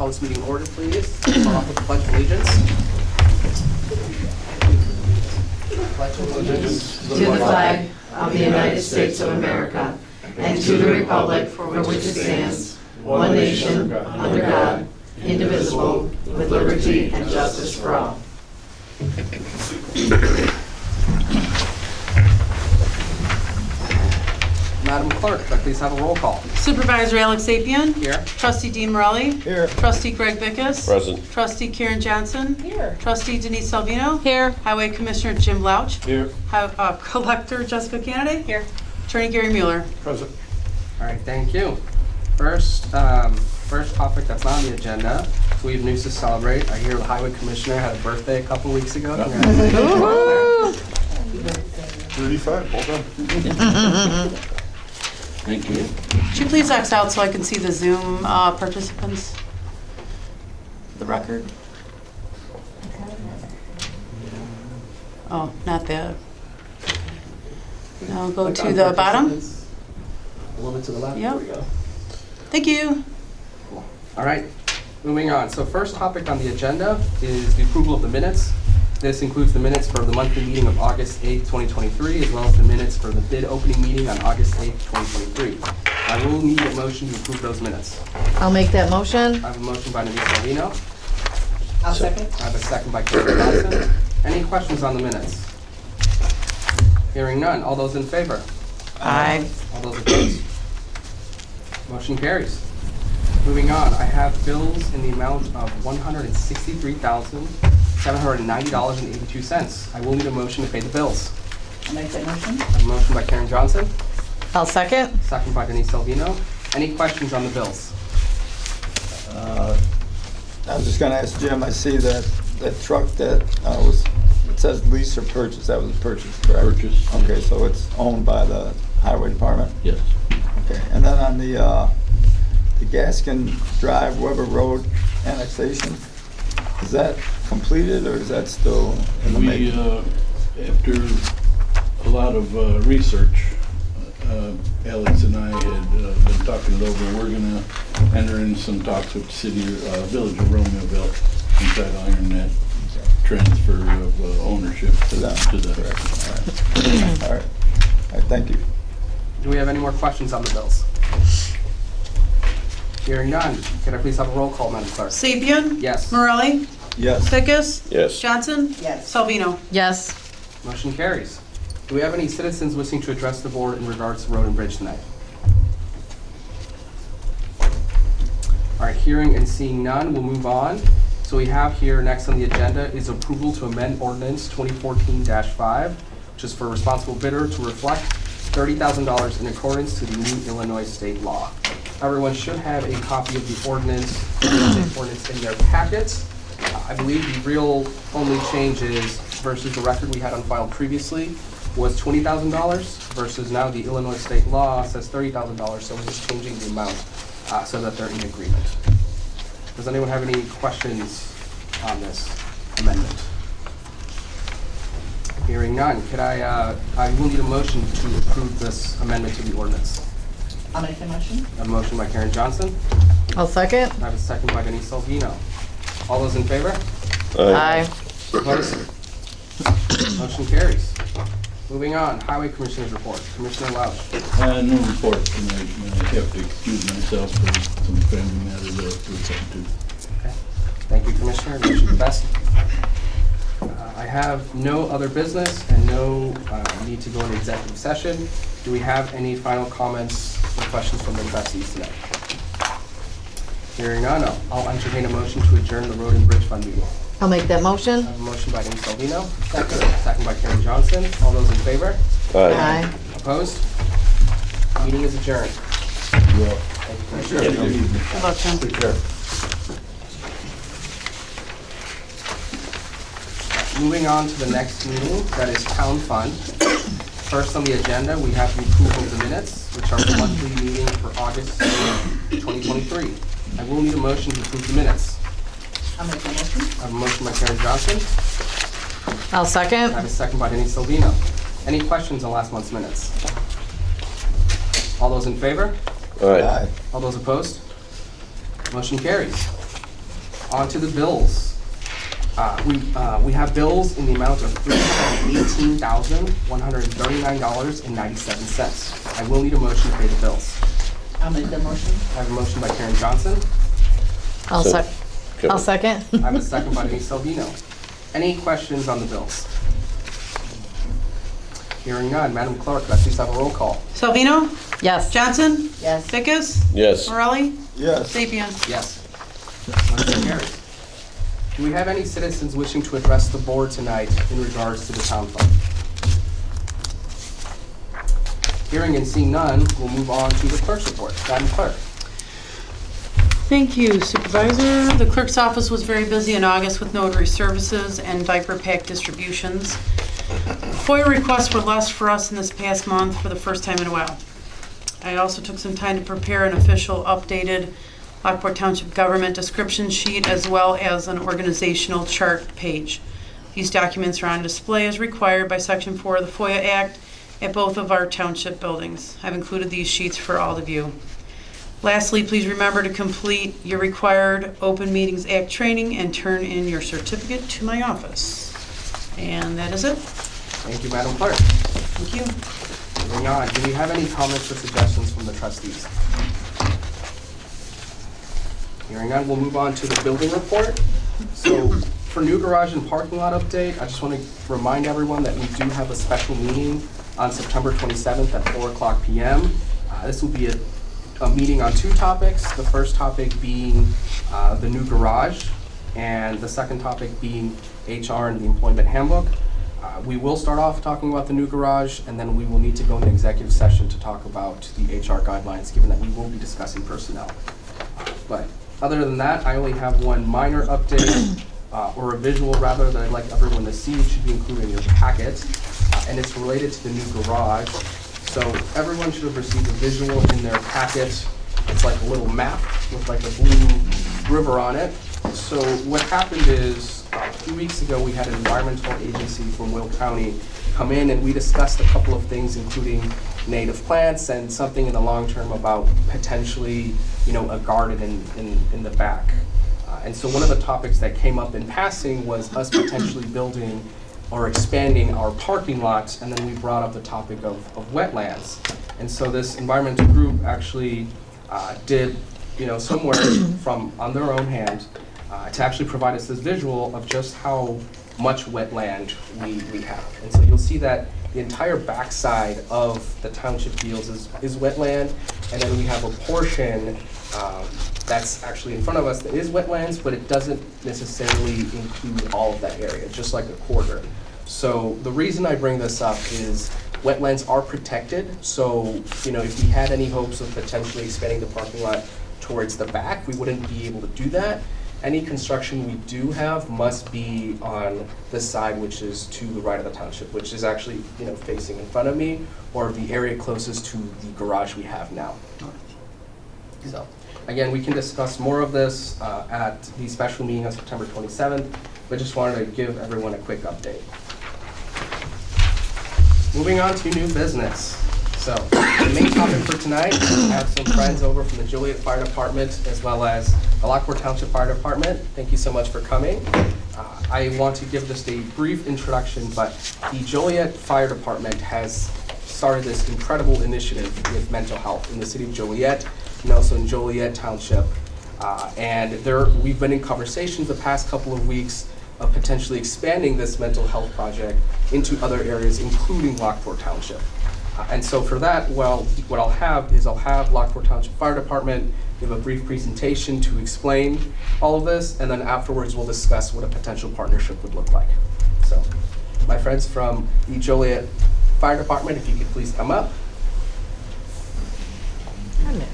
call this meeting in order, please. Start off with the Pledge of Allegiance. Pledge of Allegiance To the flag of the United States of America and to the republic for which it stands, one nation, under God, indivisible, with liberty and justice for all. Madam Clerk, could I please have a roll call? Supervisor Alex Sapien. Here. Trustee Dean Morelli. Here. Trustee Greg Bickus. Present. Trustee Karen Johnson. Here. Trustee Denise Salvino. Here. Highway Commissioner Jim Louch. Here. Collector Jessica Kennedy. Here. Attorney Gary Mueller. Present. All right, thank you. First topic that's not on the agenda, we have news to celebrate. I hear the Highway Commissioner had a birthday a couple weeks ago. Congratulations. 35, hold on. Thank you. Could you please X out so I can see the Zoom participants? The record. Oh, not that. No, go to the bottom. A little bit to the left. Yep. There we go. Thank you. All right, moving on. So first topic on the agenda is the approval of the minutes. This includes the minutes for the monthly meeting of August 8th, 2023, as well as the minutes for the bid opening meeting on August 8th, 2023. I will need a motion to approve those minutes. I'll make that motion. I have a motion by Denise Salvino. I'll second. I have a second by Karen Johnson. Any questions on the minutes? Hearing none. All those in favor? Aye. All those opposed? Motion carries. Moving on, I have bills in the amount of $163,790.82. I will need a motion to pay the bills. I'll make that motion. I have a motion by Karen Johnson, I'll second. second by Denise Salvino. Any questions on the bills? I was just gonna ask Jim, I see that truck that it says lease or purchase, that was a purchase, correct? Purchase. Okay, so it's owned by the highway department? Yes. Okay, and then on the Gaskin Drive Weber Road annexation, is that completed or is that still in the We, making? after a lot of research, Alex and I had been talking it over. We're gonna enter in some talks with the city, village of Romeoville and try to iron that transfer of ownership to them. Correct. All right, thank you. Do we have any more questions on the bills? Hearing none. Can I please have a roll call, Madam Clerk? Sapien. Yes. Morelli. Yes. Bickus. Yes. Johnson. Yes. Salvino. Yes. Motion carries. Do we have any citizens wishing to address the board in regards to road and bridge tonight? All right, hearing and seeing none, we'll move on. So we have here next on the agenda is approval to amend ordinance 2014-5, which is for responsible bidder to reflect $30,000 in accordance to the new Illinois state law. Everyone should have a copy of the ordinance in their packets. I believe the real only change is versus the record we had on file previously was $20,000 versus now the Illinois state law says $30,000, so we're just changing the amount so that they're in agreement. Does anyone have any questions on this amendment? Hearing none, could I will need a motion to approve this amendment to the ordinance. I'll make the motion. A motion by Karen Johnson. I'll second. I have a second by Denise Salvino. All those in favor? Aye. Opposed? Motion carries. Moving on, Highway Commissioner's report. Commissioner Louch. No report tonight. I have to excuse myself for some family matters that I've attend to. Okay. Thank you, Commissioner. Wish you the best. I have no other business and no need to go into executive session. Do we have any final comments or questions from the trustees tonight? Hearing none, I'll entertain a motion to adjourn the Road and Bridge Fund meeting. I'll make that motion. I have a motion by Denise Salvino. Second by Karen Johnson. All those in favor? Aye. Opposed? Meeting is adjourned. Well, Thank you, Commissioner. Good luck, Jim. Take care. Moving on to the next meeting, that is Town Fund. First on the agenda, we have the approval of the minutes, which are the monthly meeting for August 2023. I will need a motion to approve the minutes. I'll make the motion. I have a motion by Karen Johnson. I'll I second. have a second by Denise Salvino. Any questions on last month's minutes? All those in favor? Aye. All those opposed? Motion carries. On to the bills. We have bills in the amount of $318,139.97. I will need a motion to pay the bills. I'll make the motion. I have a motion by Karen Johnson. I'll So- second. I have a second by Denise Salvino. Any questions on the bills? Hearing none. Madam Clerk, let's please have a roll call. Salvino? Yes. Johnson? Yes. Vickers? Yes. Morelli? Yes. Sapien? Yes. Motion carries. Do we have any citizens wishing to address the board tonight in regards to the town fund? Hearing and seeing none, we'll move on to the clerk's report. Madam Clerk. Thank you, Supervisor. The clerk's office was very busy in August with notary services and diaper pack distributions. FOIA requests were less for us in this past month for the first time in a while. I also took some time to prepare an official updated Lockport Township government description sheet as well as an organizational chart page. These documents are on display as required by Section 4 of the FOIA Act at both of our township buildings. I've included these sheets for all to view. Lastly, please remember to complete your required Open Meetings Act training and turn in your certificate to my office. And that is it. Thank you, Madam Clerk. Thank you. Moving on, do we have any comments or suggestions from the trustees? Hearing none, we'll move on to the building report. So for new garage and parking lot update, I just want to remind everyone that we do have a special meeting on September 27th at 4:00 p.m. This will be a meeting on two topics. The first topic being the new garage, and the second topic being HR and the employment handbook. We will start off talking about the new garage, and then we will need to go into executive session to talk about the HR guidelines, given that we will be discussing personnel. But other than that, I only have one minor update, or a visual rather, that I'd like everyone to see. It should be included in your packet, and it's related to the new garage. So everyone should have received a visual in their packet. It's like a little map with like a blue river on it. So what happened is, a few weeks ago, we had an environmental agency from Will County come in, and we discussed a couple of things, including native plants and something in the long term about potentially, a garden in the back. And so one of the topics that came up in passing was us potentially building or expanding our parking lots, and then we brought up the topic of wetlands. And so this environmental group actually did, some work from on their own hand to actually provide us this visual of just how much wetland we have. And so you'll see that the entire backside of the township fields is wetland, and then we have a portion that's actually in front of us that is wetlands, but it doesn't necessarily include all of that area, just like a quarter. So the reason I bring this up is wetlands are protected, so if we had any hopes of potentially expanding the parking lot towards the back, we wouldn't be able to do that. Any construction we do have must be on the side which is to the right of the township, which is actually facing in front of me, or the area closest to the garage we have now. So again, we can discuss more of this at the special meeting on September 27th, but just wanted to give everyone a quick update. Moving on to new business. So the main topic for tonight, I have some friends over from the Joliet Fire Department as well as the Lockport Township Fire Department. Thank you so much for coming. I want to give just a brief introduction, but the Joliet Fire Department has started this incredible initiative with mental health in the city of Joliet and also in Joliet Township. And we've been in conversations the past couple of weeks of potentially expanding this mental health project into other areas, including Lockport Township. And so for that, well, what I'll have Lockport Township Fire Department give a brief presentation to explain all of this, and then afterwards we'll discuss what a potential partnership would look like. So, my friends from the Joliet Fire Department, if you could please come up. Hello.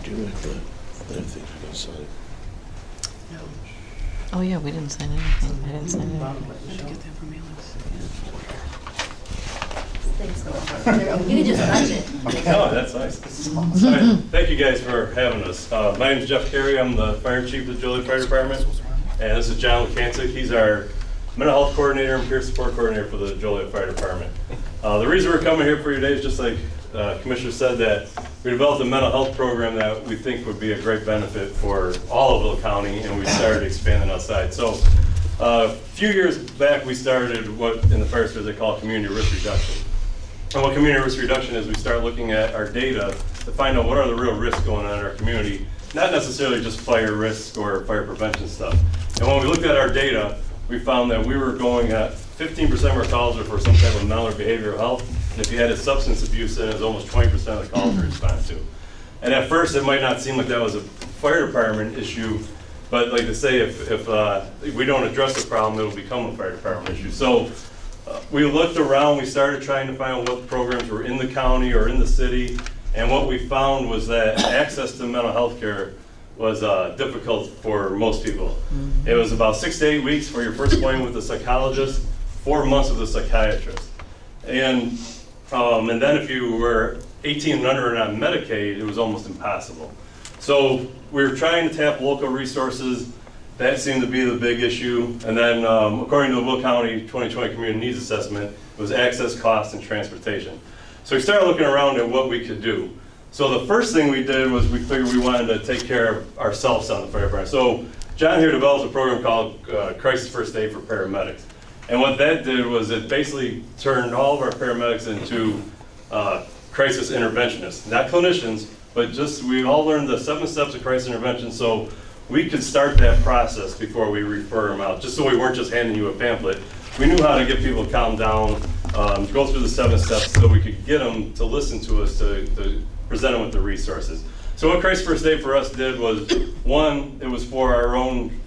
Do you like that? I think we're gonna sign. Oh, yeah, we didn't sign anything. I didn't sign anything. How'd you get that from Alex? You can just touch it. Oh, that's nice. All right. Thank you guys for having us. My name is Jeff Carey. I'm the fire chief of the Joliet Fire Department. And this is John Lekancic. He's our mental health coordinator and peer support coordinator for the Joliet Fire Department. The reason we're coming here for you today is just like Commissioner said that we developed a mental health program that we think would be a great benefit for all of Will County, and we started expanding outside. So a few years back, we started what in the fire service they call community risk reduction. And what community risk reduction is, we start looking at our data to find out what are the real risks going on in our community, not necessarily just fire risk or fire prevention stuff. And when we looked at our data, we found that we were going at 15% of our calls are for some type of mental or behavioral health. And if you had a substance abuse, then it was almost 20% of the calls we responded to. And at first, it might not seem like that was a fire department issue, but like to say, if we don't address the problem, it'll become a fire department issue. So we looked around, we started trying to find out what programs were in the county or in the city, and what we found was that access to mental health care was difficult for most people. It was about 6 to 8 weeks for your first appointment with a psychologist, 4 months with a psychiatrist. And then if you were 18 and under and on Medicaid, it was almost impossible. So we were trying to tap local resources. That seemed to be the big issue. And then according to the Will County 2020 Community Needs Assessment, it was access, cost, and transportation. So we started looking around at what we could do. So the first thing we did was we figured we wanted to take care of ourselves on the fire department. So John here developed a program called Crisis First Aid for Paramedics. And what that did was it basically turned all of our paramedics into crisis interventionists. Not clinicians, but just we all learned the 7 steps of crisis intervention, so we could start that process before we refer them out, just so we weren't just handing you a pamphlet. We knew how to get people to calm down, go through the 7 steps so we could get them to listen to us, to present them with the resources. So what Crisis First Aid for us did was, one, it was for our own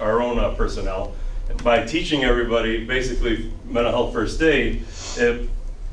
personnel. By teaching everybody basically mental health first aid, it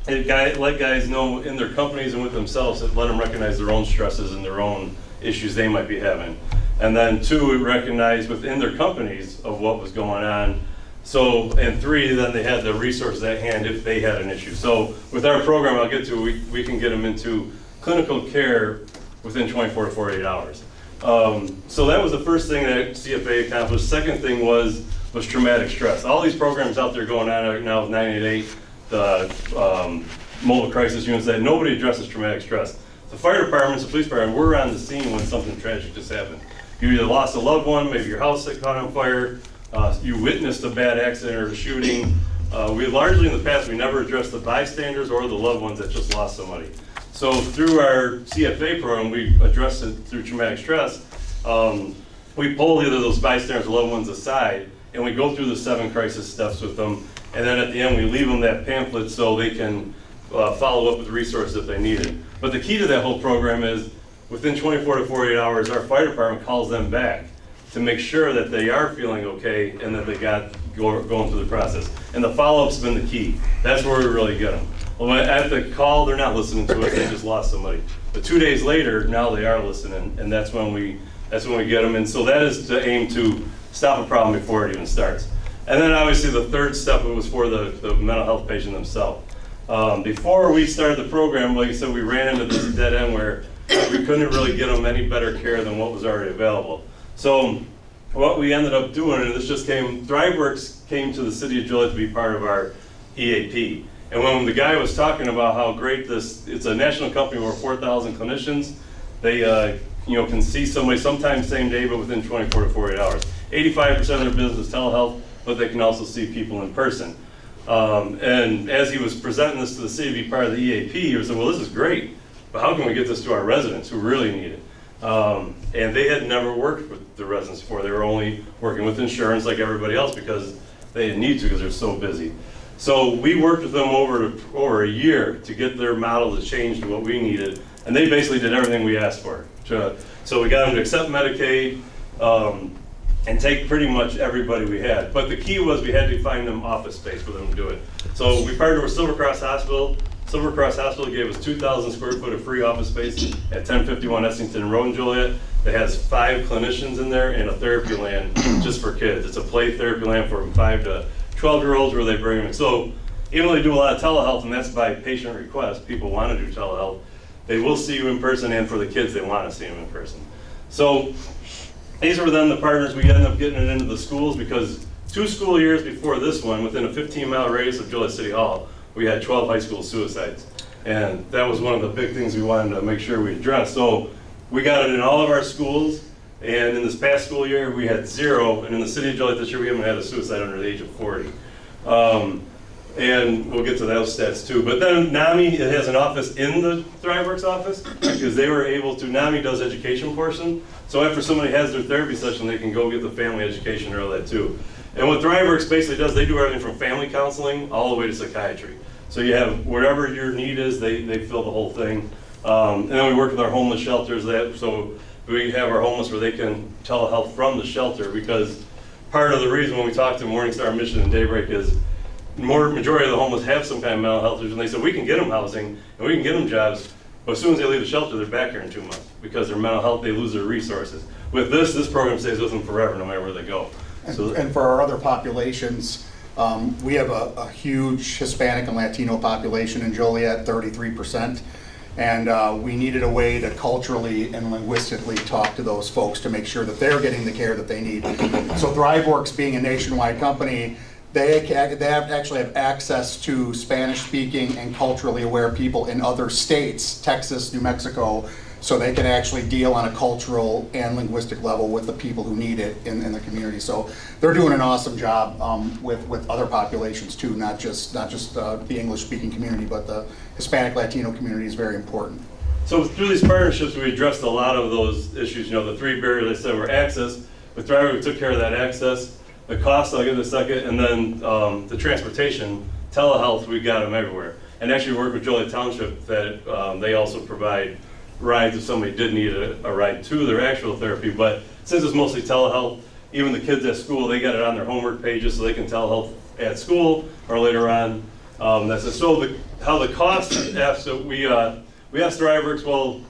let guys know in their companies and with themselves, it let them recognize their own stresses and their own issues they might be having. And then 2, it recognized within their companies of what was going on. So, and 3, then they had the resources at hand if they had an issue. So with our program I'll get to, we can get them into clinical care within 24 to 48 hours. So that was the first thing that CFA accomplished. Second thing was traumatic stress. All these programs out there going on right now with 988, the mobile crisis units, that nobody addresses traumatic stress. The fire departments, the police department, we're on the scene when something tragic just happened. You either lost a loved one, maybe your house caught on fire, you witnessed a bad accident or a shooting. We largely in the past, we never addressed the bystanders or the loved ones that just lost somebody. So through our CFA program, we addressed it through traumatic stress. We pull either those bystanders or loved ones aside, and we go through the 7 crisis steps with them. And then at the end, we leave them that pamphlet so they can follow up with resources if they need it. But the key to that whole program is within 24 to 48 hours, our fire department calls them back to make sure that they are feeling okay and that they got going through the process. And the follow-up's been the key. That's where we really get them. Well, at the call, they're not listening to us, they just lost somebody. But 2 days later, now they are listening, and that's when we get them. And so that is to aim to stop a problem before it even starts. And then obviously the third step was for the mental health patient themselves. Before we started the program, like I said, we ran into this dead end where we couldn't really get them any better care than what was already available. So what we ended up doing, and this just came, ThriveWorks came to the city of Joliet to be part of our EAP. And when the guy was talking about how great it's a national company with 4,000 clinicians, they can see somebody sometimes same day, but within 24 to 48 hours. 85% of their business is telehealth, but they can also see people in person. And as he was presenting this to the city to be part of the EAP, he was saying, well, this is great, but how can we get this to our residents who really need it? And they had never worked with the residents before. They were only working with insurance like everybody else because they didn't need to because they're so busy. So we worked with them over a year to get their model to change to what we needed, and they basically did everything we asked for. So we got them to accept Medicaid and take pretty much everybody we had. But the key was we had to find them office space for them to do it. So we partnered with Silver Cross Hospital. Silver Cross Hospital gave us 2,000 square foot of free office space at 1051 Essington Road in Joliet. That has 5 clinicians in there and a therapy land just for kids. It's a play therapy land for 5 to 12-year-olds where they bring them in. So even though they do a lot of telehealth, and that's by patient request, people want to do telehealth, they will see you in person, and for the kids, they want to see them in person. So these were then the partners. We ended up getting it into the schools because 2 school years before this one, within a 15-mile radius of Joliet City Hall, we had 12 high school suicides. And that was one of the big things we wanted to make sure we addressed. So we got it in all of our schools, and in this past school year, we had 0, and in the city of Joliet this year, we haven't had a suicide under the age of 40. And we'll get to those stats too. But then NAMI, it has an office in the ThriveWorks office, because they were able to, NAMI does education portion. So after somebody has their therapy session, they can go get the family education and all that too. And what ThriveWorks basically does, they do everything from family counseling all the way to psychiatry. So you have whatever your need is, they fill the whole thing. And then we work with our homeless shelters, so we have our homeless where they can telehealth from the shelter, because part of the reason when we talk to Morningstar, Mission, and Daybreak is majority of the homeless have some kind of mental health issues, and they said we can get them housing and we can get them jobs, but as soon as they leave the shelter, they're back here in 2 months because their mental health, they lose their resources. With this program stays with them forever, no matter where they go. And for our other populations, we have a huge Hispanic and Latino population in Joliet, 33%. And we needed a way to culturally and linguistically talk to those folks to make sure that they're getting the care that they need. So ThriveWorks, being a nationwide company, they actually have access to Spanish-speaking and culturally aware people in other states, Texas, New Mexico, so they can actually deal on a cultural and linguistic level with the people who need it in the community. So they're doing an awesome job with other populations too, not just the English-speaking community, but the Hispanic Latino community is very important. So through these partnerships, we addressed a lot of those issues. The 3 barriers I said were access. With Thriver, we took care of that access. The cost, I'll get in a second, and then the transportation, telehealth, we got them everywhere. And actually we work with Joliet Township that they also provide rides if somebody did need a ride to their actual therapy. But since it's mostly telehealth, even the kids at school, they got it on their homework pages so they can telehealth at school or later on. That's it. So how the cost, so we asked ThriveWorks, well,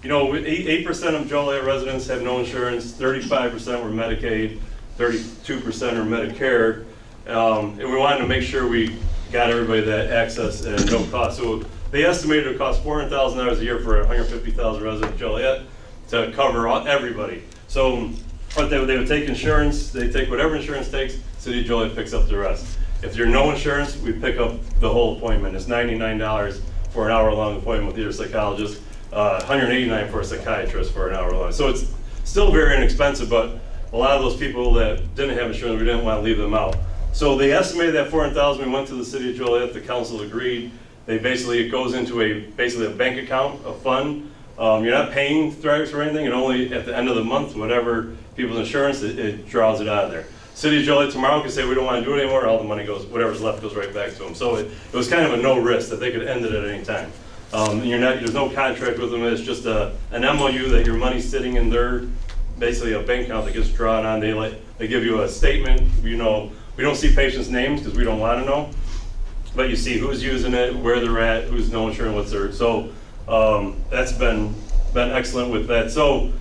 8% of Joliet residents have no insurance, 35% were Medicaid, 32% are Medicare, and we wanted to make sure we got everybody that access and no cost. So they estimated it would cost $400,000 a year for 150,000 residents of Joliet to cover everybody. So but they would take insurance, they take whatever insurance takes, City of Joliet picks up the rest. If you're no insurance, we pick up the whole appointment. It's $99 for an hour-long appointment with your psychologist, $189 for a psychiatrist for an hour long. So it's still very inexpensive, but a lot of those people that didn't have insurance, we didn't want to leave them out. So they estimated that $400,000. We went to the City of Joliet. The council agreed. It goes into basically a bank account, a fund. You're not paying Thrives for anything, and only at the end of the month, whatever people's insurance, it draws it out of there. City of Joliet tomorrow can say we don't want to do it anymore. All the money goes, whatever's left goes right back to them. So it was kind of a no risk that they could end it at any time. There's no contract with them. It's just an MOU that your money's sitting in their, basically a bank account that gets drawn on. They give you a statement. We don't see patients' names because we don't want to know, but you see who's using it, where they're at, who's no insurance, what's their. So that's been excellent with that. So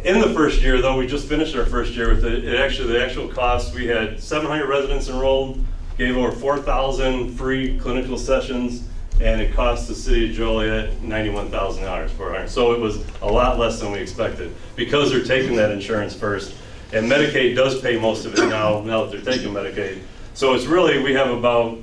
in the first year, though, we just finished our first year with it. The actual cost, we had 700 residents enrolled, gave over 4,000 free clinical sessions, and it cost the City of Joliet $91,000 for it. So it was a lot less than we expected because they're taking that insurance first. And Medicaid does pay most of it now that they're taking Medicaid. So it's really, we have about,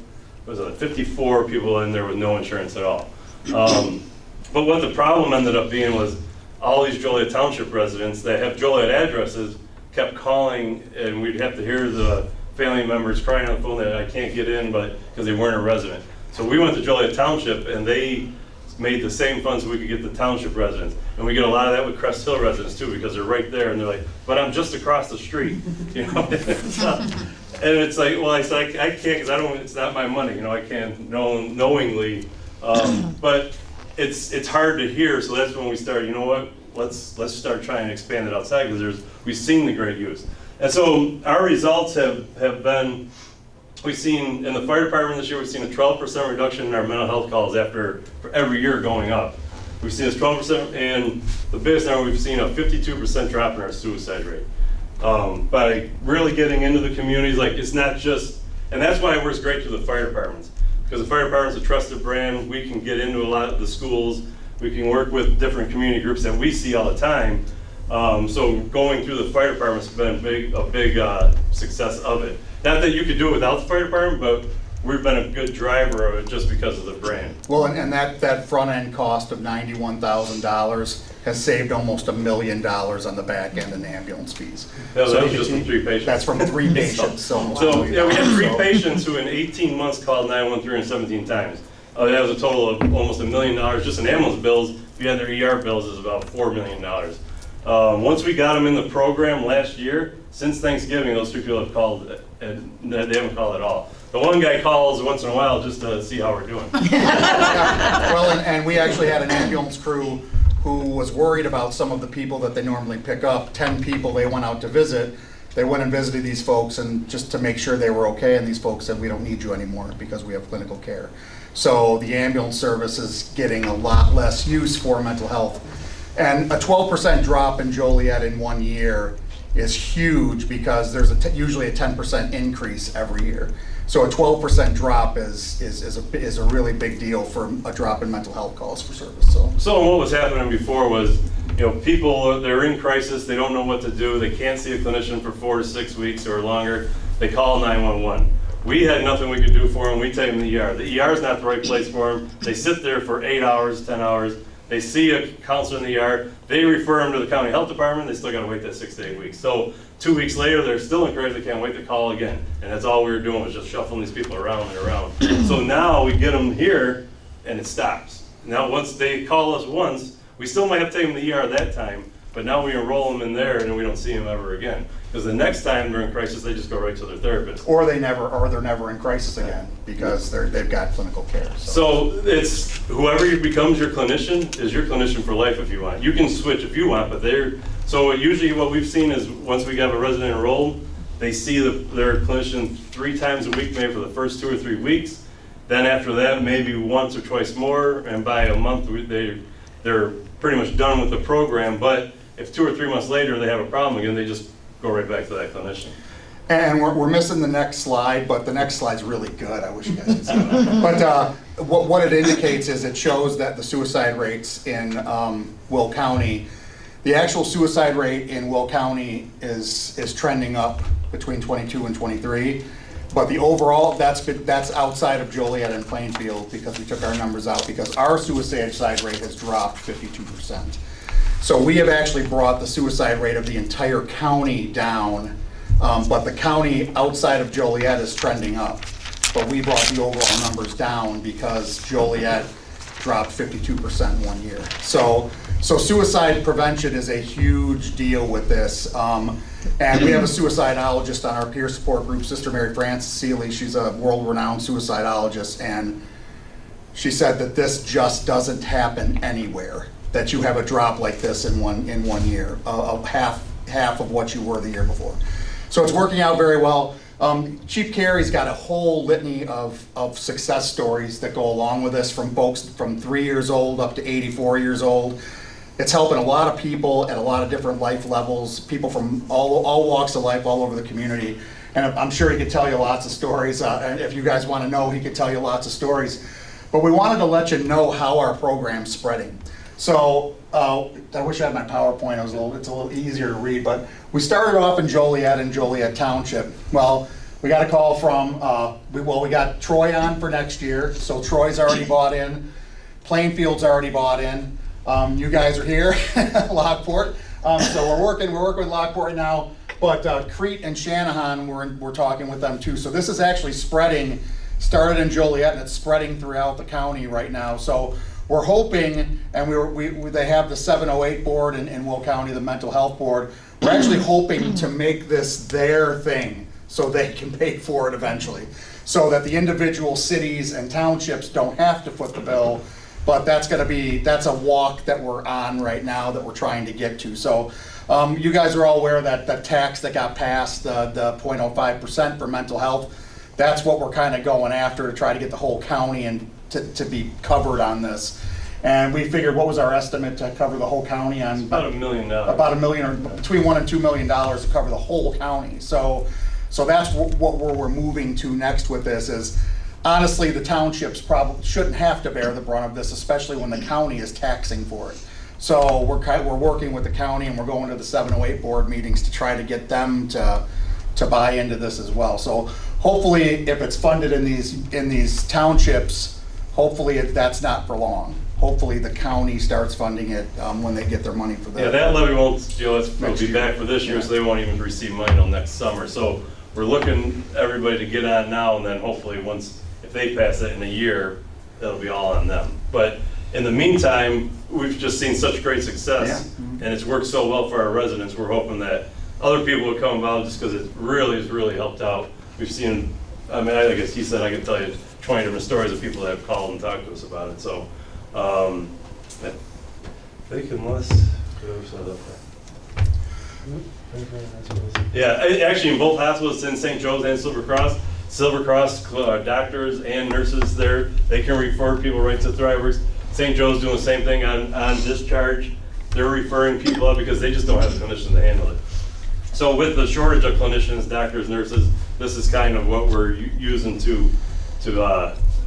54 people in there with no insurance at all. But what the problem ended up being was all these Joliet Township residents that have Joliet addresses kept calling, and we'd have to hear the family members crying on the phone that I can't get in, but because they weren't a resident. So we went to Joliet Township, and they made the same funds so we could get the township residents. And we get a lot of that with Crest Hill residents too, because they're right there, and they're like, but I'm just across the street, And it's like, well, I said, I can't, because it's not my money, I can't knowingly. But it's hard to hear, so that's when we started, let's start trying to expand it outside, because we've seen the great use. And so our results have been, we've seen, in the fire department this year, we've seen a 12% reduction in our mental health calls for every year going up. We've seen this 12%, and the biggest number, we've seen a 52% drop in our suicide rate. By really getting into the communities, it's not just, and that's why it works great to the fire departments, because the fire department's a trusted brand. We can get into a lot of the schools. We can work with different community groups that we see all the time. So going through the fire department's been a big success of it. Not that you could do it without the fire department, but we've been a good driver of it just because of the brand. Well, and that front end cost of $91,000 has saved almost $1 million on the back end in ambulance fees. That was So just from 3 patients. That's from 3 patients, so almost $1 So, million. yeah, we had 3 So- patients who in 18 months called 913 17 times. That was a total of almost $1 million just in ambulance bills. If you had their ER bills, is about $4 million. Once we got them in the program last year, since Thanksgiving, those 3 people have called, and they haven't called at all. The one guy calls once in a while just to see how we're doing. Well, and we actually had an ambulance crew who was worried about some of the people that they normally pick up. 10 people they went out to visit. They went and visited these folks and just to make sure they were okay, and these folks said, we don't need you anymore because we have clinical care. So the ambulance service is getting a lot less use for mental health. And a 12% drop in Joliet in 1 year is huge because there's usually a 10% increase every year. So a 12% drop is a really big deal for a drop in mental health calls for service. So what was happening before was, people, they're in crisis, they don't know what to do, they can't see a clinician for 4 to 6 weeks or longer, they call 911. We had nothing we could do for them, we take them to the ER. The ER is not the right place for them. They sit there for 8 hours, 10 hours, they see a counselor in the ER, they refer them to the county health department, they still gotta wait that 6 to 8 weeks. So 2 weeks later, they're still in crisis, they can't wait to call again. And that's all we were doing was just shuffling these people around and around. So now we get them here and it stops. Now once they call us once, we still might have to take them to the ER that time, but now we enroll them in there and we don't see them ever again. Because the next time they're in crisis, they just go right to their therapist. Or they're never in crisis again because they've got clinical care. So it's whoever becomes your clinician is your clinician for life if you want. You can switch if you want, but so usually what we've seen is once we have a resident enrolled, they see their clinician 3 times a week, maybe for the first 2 or 3 weeks. Then after that, maybe once or twice more, and by a month they're pretty much done with the program. But if 2 or 3 months later they have a problem again, they just go right back to that clinician. And we're missing the next slide, but the next slide's really good. I wish you guys could see it. But what it indicates is it shows that the suicide rates in Will County, the actual suicide rate in Will County is trending up between 22 and 23. But the overall, that's outside of Joliet and Plainfield because we took our numbers out because our suicide rate has dropped 52%. So we have actually brought the suicide rate of the entire county down, but the county outside of Joliet is trending up. But we brought the overall numbers down because Joliet dropped 52% in 1 year. So suicide prevention is a huge deal with this. And we have a suicidologist on our peer support group, Sister Mary Frances Seeley. She's a world-renowned suicidologist, and she said that this just doesn't happen anywhere, that you have a drop like this in one year, of half of what you were the year before. So it's working out very well. Chief Carey's got a whole litany of success stories that go along with this, from folks from 3 years old up to 84 years old. It's helping a lot of people at a lot of different life levels, people from all walks of life, all over the community. And I'm sure he could tell you lots of stories. And if you guys want to know, he could tell you lots of stories. But we wanted to let you know how our program's spreading. So I wish I had my PowerPoint. It's a little easier to read. But we started off in Joliet Township. Well, we got a call from, we got Troy on for next year. So Troy's already bought in. Plainfield's already bought in. You guys are here, Lockport. So we're working with Lockport now. But Crete and Shanahan, we're talking with them too. So this is actually spreading. Started in Joliet and it's spreading throughout the county right now. So we're hoping, and they have the 708 board in Will County, the mental health board. We're actually hoping to make this their thing so they can pay for it eventually, so that the individual cities and townships don't have to foot the bill. But that's a walk that we're on right now that we're trying to get to. So you guys are all aware that the tax that got passed, the 0.05% for mental health, that's what we're kind of going after to try to get the whole county and to be covered on this. And we figured, what was our estimate to cover the whole county on? About $1 million. About $1 million, or between $1 and $2 million to cover the whole county. So that's what we're moving to next with this is, honestly, the townships probably shouldn't have to bear the brunt of this, especially when the county is taxing for it. So we're working with the county and we're going to the 708 board meetings to try to get them to buy into this as well. So hopefully, if it's funded in these townships, hopefully that's not for long. Hopefully the county starts funding it when they get their money for that. Yeah, that levy won't, it'll Next be year. back for this year, Yeah. so they won't even receive money until next summer. So we're looking everybody to get on now, and then hopefully once, if they pass it in a year, that'll be all on them. But in the meantime, we've just seen such great success, Yeah. and it's worked so well for our residents. We're hoping that other people will come about just because it really has really helped out. We've seen, I mean, I guess he said I could tell you 20 different stories of people that have called and talked to us about it. So I think unless, yeah, actually in both hospitals, in St. Joe's and Silver Cross doctors and nurses there, they can refer people right to ThriveWorks. St. Joe's doing the same thing on discharge. They're referring people out because they just don't have the clinicians to handle it. So with the shortage of clinicians, doctors, nurses, this is kind of what we're using to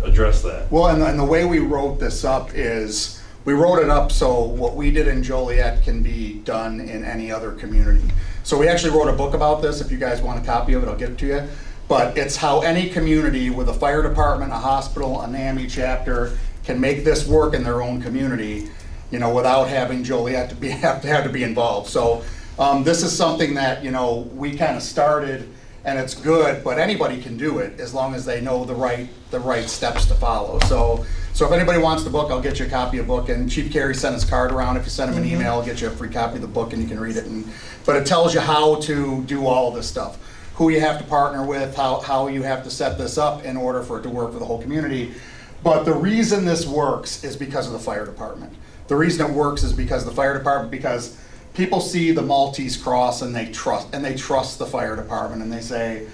address that. Well, and the way we wrote this up is, we wrote it up so what we did in Joliet can be done in any other community. So we actually wrote a book about this. If you guys want a copy of it, I'll get it to you. But it's how any community with a fire department, a hospital, a NAMI chapter can make this work in their own community, you know, without having Joliet to have to be involved. So this is something that, you know, we kind of started, and it's good, but anybody can do it as long as they know the right steps to follow. So if anybody wants the book, I'll get you a copy of the book. And Chief Carey sent his card around. If you send him an email, I'll get you a free copy of the book and you can read it. But it tells you how to do all of this stuff, who you have to partner with, how you have to set this up in order for it to work for the whole community. But the reason this works is because of the fire department. The reason it works is because of the fire department, because people see the Maltese cross and they trust the fire department, and they say,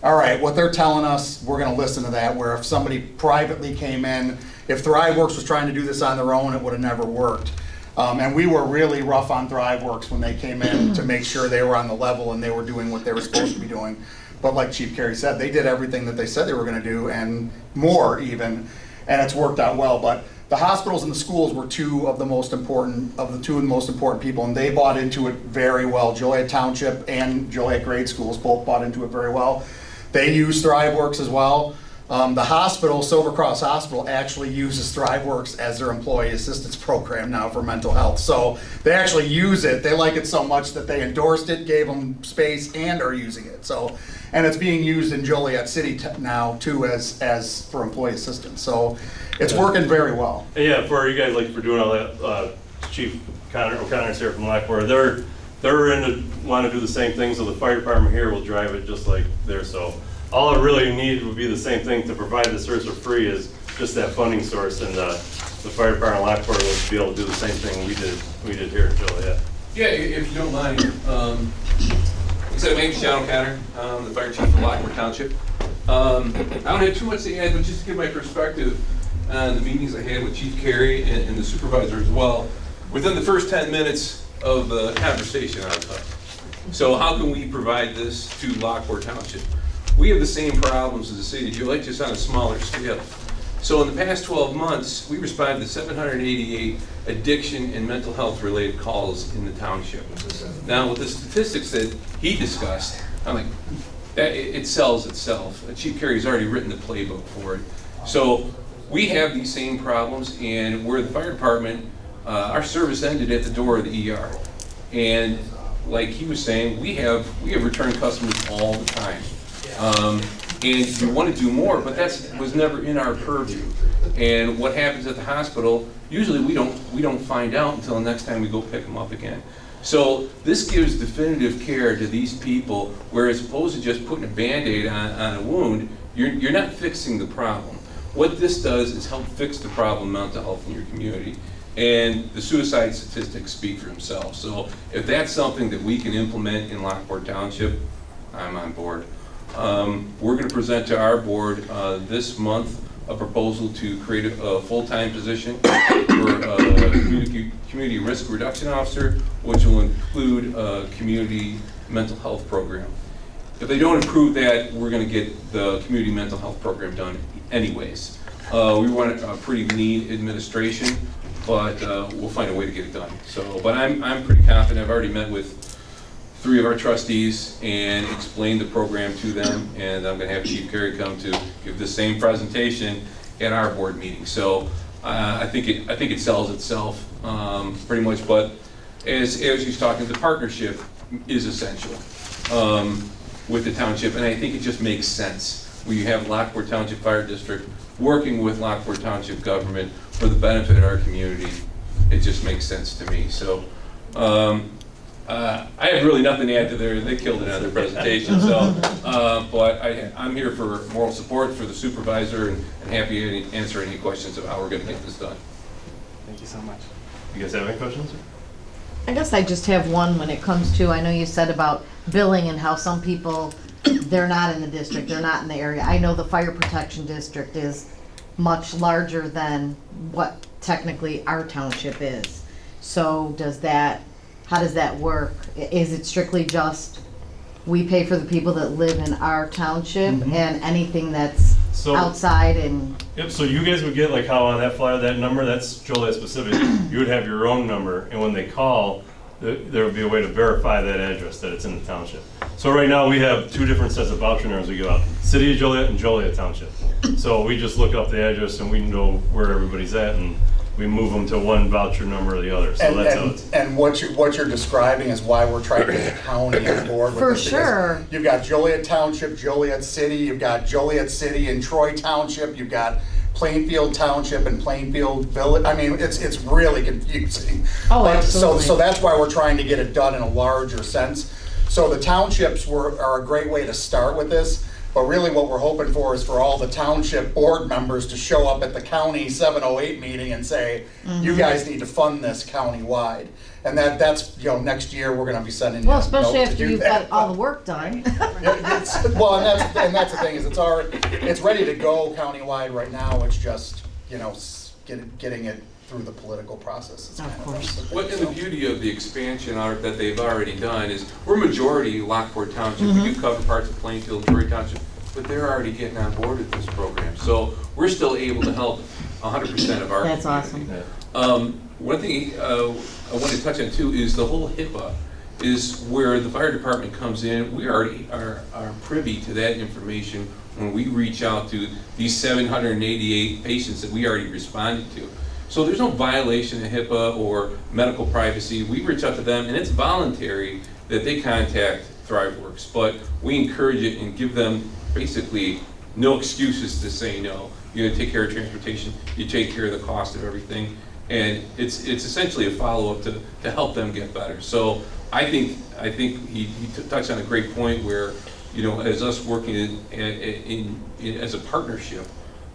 all right, what they're telling us, we're gonna listen to that. Where if somebody privately came in, if ThriveWorks was trying to do this on their own, it would have never worked. And we were really rough on ThriveWorks when they came in to make sure they were on the level and they were doing what they were supposed to be doing. But like Chief Carey said, they did everything that they said they were gonna do and more even, and it's worked out well. But the hospitals and the schools were two of the most important people, and they bought into it very well. Joliet Township and Joliet Grade Schools both bought into it very well. They use ThriveWorks as well. The hospital, Silver Cross Hospital, actually uses ThriveWorks as their employee assistance program now for mental health. So they actually use it. They like it so much that they endorsed it, gave them space, and are using it. So, and it's being used in Joliet City now too as for employee assistance. So it's working very well. And yeah, for you guys, like for doing all that, Chief O'Connor's here from Lockport, they're want to do the same thing, so the fire department here will drive it just like there. So all it really needed would be the same thing to provide the service for free, is just that funding source, and the fire department in Lockport will be able to do the same thing we did here in Joliet. Yeah, if you don't mind. So my name's John O'Connor. I'm the fire chief of Lockport Township. I don't have too much to add, but just to give my perspective on the meetings I had with Chief Carey and the supervisor as well. Within the first 10 minutes of the conversation, I was hooked. So how can we provide this to Lockport Township? We have the same problems as the city of Joliet, just on a smaller scale. So in the past 12 months, we responded to 788 addiction and mental health related calls in the township. Now with the statistics that he discussed, I'm like, it sells itself. Chief Carey's already written the playbook for it. So we have these same problems, and we're the fire department, our service ended at the door of the ER. And like he was saying, we have return customers all the time. And you want to do more, but that was never in our purview. And what happens at the hospital, usually we don't find out until the next time we go pick them up again. So this gives definitive care to these people, where as opposed to just putting a Band-Aid on a wound, you're not fixing the problem. What this does is help fix the problem of mental health in your community. And the suicide statistics speak for themselves. So if that's something that we can implement in Lockport Township, I'm on board. We're going to present to our board this month a proposal to create a full-time position for a community risk reduction officer, which will include a community mental health program. If they don't approve that, we're going to get the community mental health program done anyways. We want a pretty lean administration, but we'll find a way to get it done. So, but I'm pretty confident. I've already met with 3 of our trustees and explain the program to them, and I'm gonna have Chief Carey come to give the same presentation at our board meeting. So I think it sells itself pretty much, but as he's talking, the partnership is essential with the township, and I think it just makes sense. We have Lockport Township Fire District working with Lockport Township government for the benefit of our community. It just makes sense to me. So I have really nothing to add to they killed it on their presentation. So, but I'm here for moral support for the supervisor and happy to answer any questions of how we're gonna get this done. Thank you so much. You guys have any questions? I guess I just have one when it comes to, I know you said about billing and how some people, they're not in the district, they're not in the area. I know the fire protection district is much larger than what technically our township is. So how does that work? Is it strictly just, we pay for the people that live in our township and anything that's So- outside and, Yep, so you guys would get, like how on that flyer, that number, that's Joliet specific. You would have your own number, and when they call, there would be a way to verify that address, that it's in the township. So right now, we have 2 different sets of voucher numbers we give out, City of Joliet and Joliet Township. So we just look up the address and we know where everybody's at, and we move them to one voucher number or the other, so that's how it's. And what you're describing is why we're trying to get the county on board with For this, because sure. You've got Joliet Township, Joliet City, you've got Joliet City and Troy Township, you've got Plainfield Township and Plainfield Village. I mean, it's really confusing. Oh, But absolutely. So that's why we're trying to get it done in a larger sense. So the townships are a great way to start with this. But really what we're hoping for is for all the township board members to show up at the county 708 meeting and say, you guys need to fund this countywide. And that's, next year, we're gonna be sending you a well, note especially to after do you've that. got all the work done. Well, and that's the thing, is it's ready to go countywide right now, it's just, getting it through the political process. is kind Of course. the thing, What, and the so. beauty of the expansion that they've already done is, we're majority Lockport Township. We do cover parts of Plainfield and Troy Township, but they're already getting on board with this program. So we're still able to help 100% of our That's community. awesome. One thing I want to touch on too is the whole HIPAA is where the fire department comes in. We already are privy to that information when we reach out to these 788 patients that we already responded to. So there's no violation of HIPAA or medical privacy. We reach out to them, and it's voluntary that they contact ThriveWorks, but we encourage it and give them basically no excuses to say no. You're gonna take care of transportation, you take care of the cost of everything, and it's essentially a follow-up to help them get better. So I think he touched on a great point where, as us working as a partnership,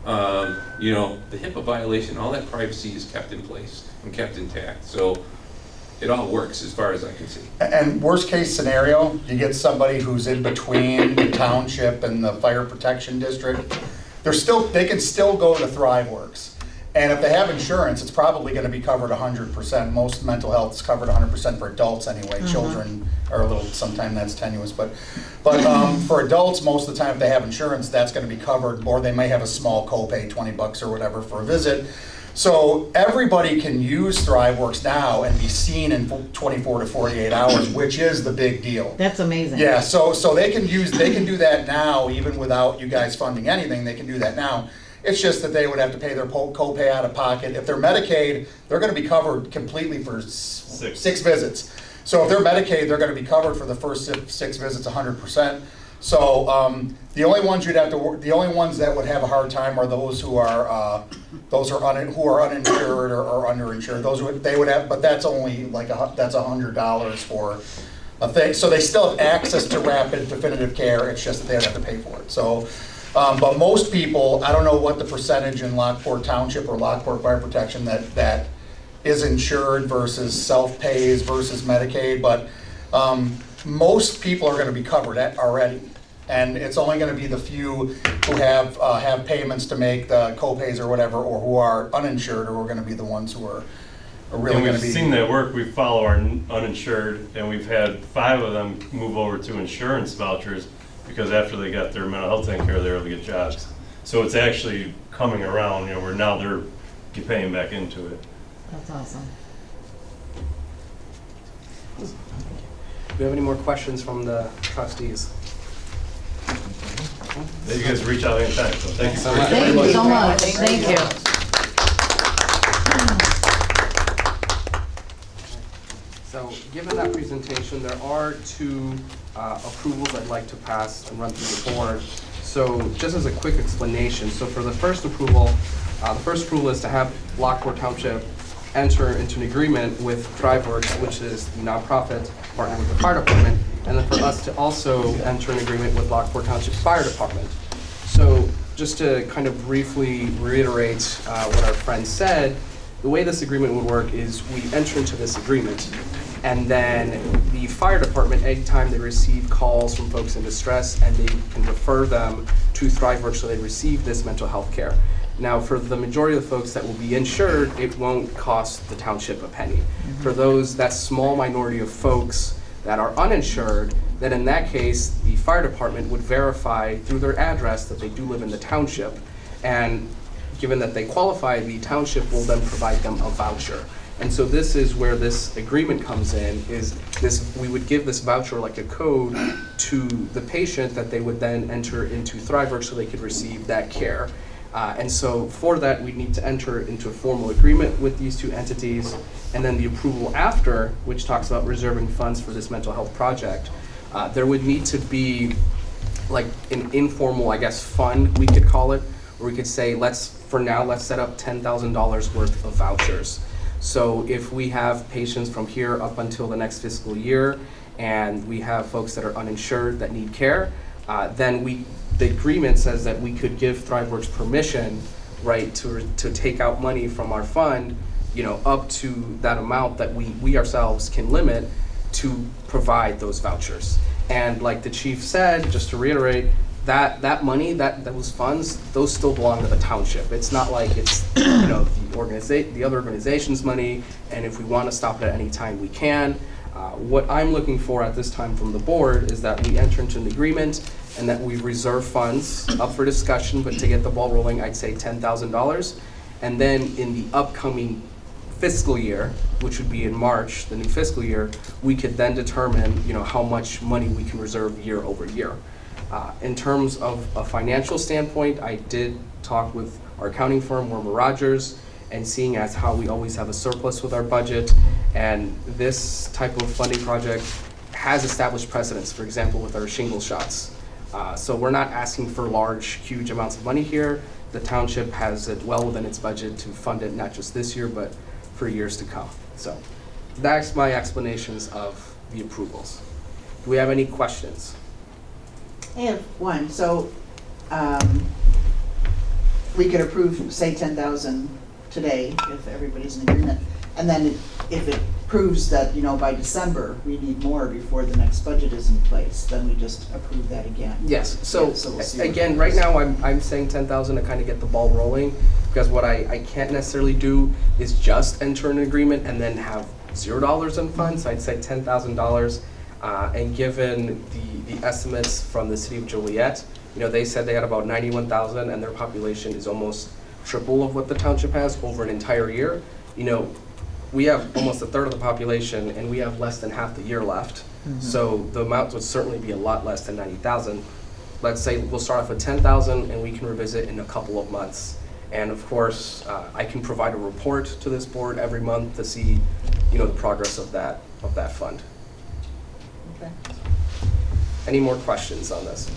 the HIPAA violation, all that privacy is kept in place and kept intact. So it all works as far as I can see. And worst case scenario, you get somebody who's in between the township and the fire protection district, they can still go to ThriveWorks. And if they have insurance, it's probably gonna be covered 100%. Most mental health is covered 100% for adults anyway. Children are a little, sometimes that's tenuous, but for adults, most of the time, if they have insurance, that's gonna be covered, or they may have a small copay, $20 or whatever for a visit. So everybody can use ThriveWorks now and be seen in 24 to 48 hours, which is the big deal. That's amazing. Yeah, so they can do that now, even without you guys funding anything, they can do that now. It's just that they would have to pay their copay out of pocket. If they're Medicaid, they're gonna be covered completely for six visits. So if they're Medicaid, they're gonna be covered for the first 6 visits 100%. So the only ones that would have a hard time are those who are uninsured or underinsured. They would have, but that's only that's $100 for a thing. So they still have access to rapid definitive care. It's just that they would have to pay for it. So, but most people, I don't know what the percentage in Lockport Township or Lockport Fire Protection that is insured versus self-pays versus Medicaid, but most people are going to be covered already. And it's only going to be the few who have payments to make, the co-pays or whatever, or who are uninsured, who are going to be the ones who are really And going we've to be. seen that work. We follow our uninsured, and we've had 5 of them move over to insurance vouchers because after they got their mental health taken care of, they were able to get jobs. So it's actually coming around, where now they're paying back into it. That's awesome. we have any more questions from the trustees? You guys reach out anytime, so thank you so much. Thank you so much. Thank you. So, given that presentation, there are two approvals I'd like to pass and run through the board. So, just as a quick explanation, so for the first approval is to have Lockport Township enter into an agreement with ThriveWorks, which is the nonprofit partner with the fire department, and then for us to also enter an agreement with Lockport Township Fire Department. So, just to kind of briefly reiterate what our friend said, the way this agreement would work is we enter into this agreement, and then the fire department, anytime they receive calls from folks in distress, and they can refer them to ThriveWorks so they receive this mental health care. Now, for the majority of the folks that will be insured, it won't cost the township a penny. For those, that small minority of folks that are uninsured, then in that case, the fire department would verify through their address that they do live in the township. And given that they qualify, the township will then provide them a voucher. And so this is where this agreement comes in, is this, we would give this voucher like a code to the patient that they would then enter into ThriveWorks so they could receive that care. And so for that, we need to enter into a formal agreement with these two entities, and then the approval after, which talks about reserving funds for this mental health project. There would need to be like an informal, I guess, fund, we could call it, where we could say, let's set up $10,000 worth of vouchers. So if we have patients from here up until the next fiscal year, and we have folks that are uninsured that need care, then the agreement says that we could give ThriveWorks permission, right, to take out money from our fund, up to that amount that we ourselves can limit to provide those vouchers. And like the chief said, just to reiterate, that money, those funds, those still belong to the township. It's not like it's the other organization's money, and if we want to stop it at any time, we can. What I'm looking for at this time from the board is that we enter into an agreement and that we reserve funds up for discussion, but to get the ball rolling, I'd say $10,000. And then in the upcoming fiscal year, which would be in March, the new fiscal year, we could then determine, how much money we can reserve year over year. In terms of a financial standpoint, I did talk with our accounting firm, Warmer Rogers, and seeing as how we always have a surplus with our budget, and this type of funding project has established precedents, for example, with our shingle shots. So we're not asking for large, huge amounts of money here. The township has it well within its budget to fund it, not just this year, but for years to come. So that's my explanations of the approvals. Do we have any questions? I have one. So we could approve, say, 10,000 today if everybody's in agreement. And then if it proves that, by December, we need more before the next budget is in place, then we just approve that again. Yes, so we'll see what again, happens. right now I'm saying 10,000 to kind of get the ball rolling, because what I can't necessarily do is just enter an agreement and then have $0 in funds. I'd say $10,000, and given the estimates from the city of Joliet, they said they had about 91,000 and their population is almost triple of what the township has over an entire year. We have almost a third of the population and we have less than half the year left. Mm-hmm. So the amount would certainly be a lot less than 90,000. Let's say we'll start off with 10,000 and we can revisit in a couple of months. And of course, I can provide a report to this board every month to see, the progress of that fund. Okay. Any more questions on this?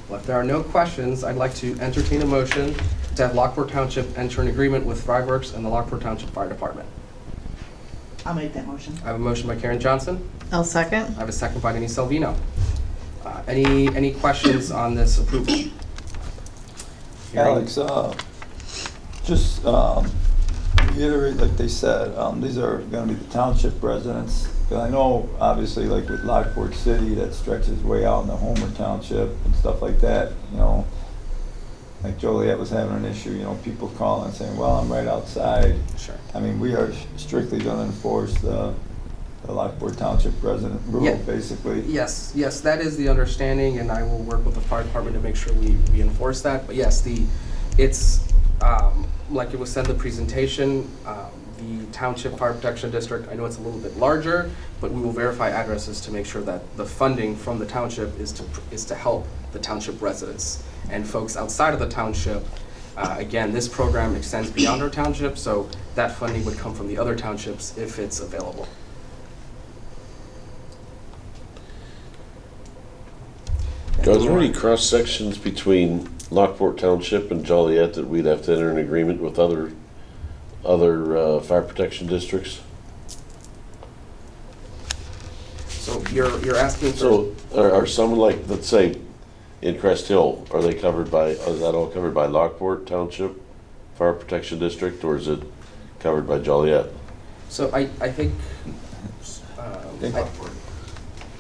Well, if there are no questions, I'd like to entertain a motion to have Lockport Township enter an agreement with ThriveWorks and the Lockport Township Fire Department. I'll make that motion. I have a motion by Karen Johnson. I'll second. I have a second by Denise Salvino. Any questions on this approval? Alex, just reiterate, like they said, these are going to be the township residents. Because I know, obviously, like with Lockport City, that stretches way out in the Homer Township and stuff like that. Like Joliet was having an issue. People calling and saying, "Well, I'm right outside." Sure. I mean, we are strictly going to enforce the Lockport Township resident rule, Yeah. basically. Yes, that is the understanding, and I will work with the fire department to make sure we enforce that. But yes, it's like it was said in the presentation, the Township Fire Protection District. I know it's a little bit larger, but we will verify addresses to make sure that the funding from the township is to help the township residents and folks outside of the township. Again, this program extends beyond our township, so that funding would come from the other townships if it's available. Are there any cross sections between Lockport Township and Joliet that we'd have to enter an agreement with other fire protection districts? So you're asking for... So are some like, let's say, in Crest Hill, are they covered by, is that all covered by Lockport Township Fire Protection District, or is it covered by Joliet? So I think...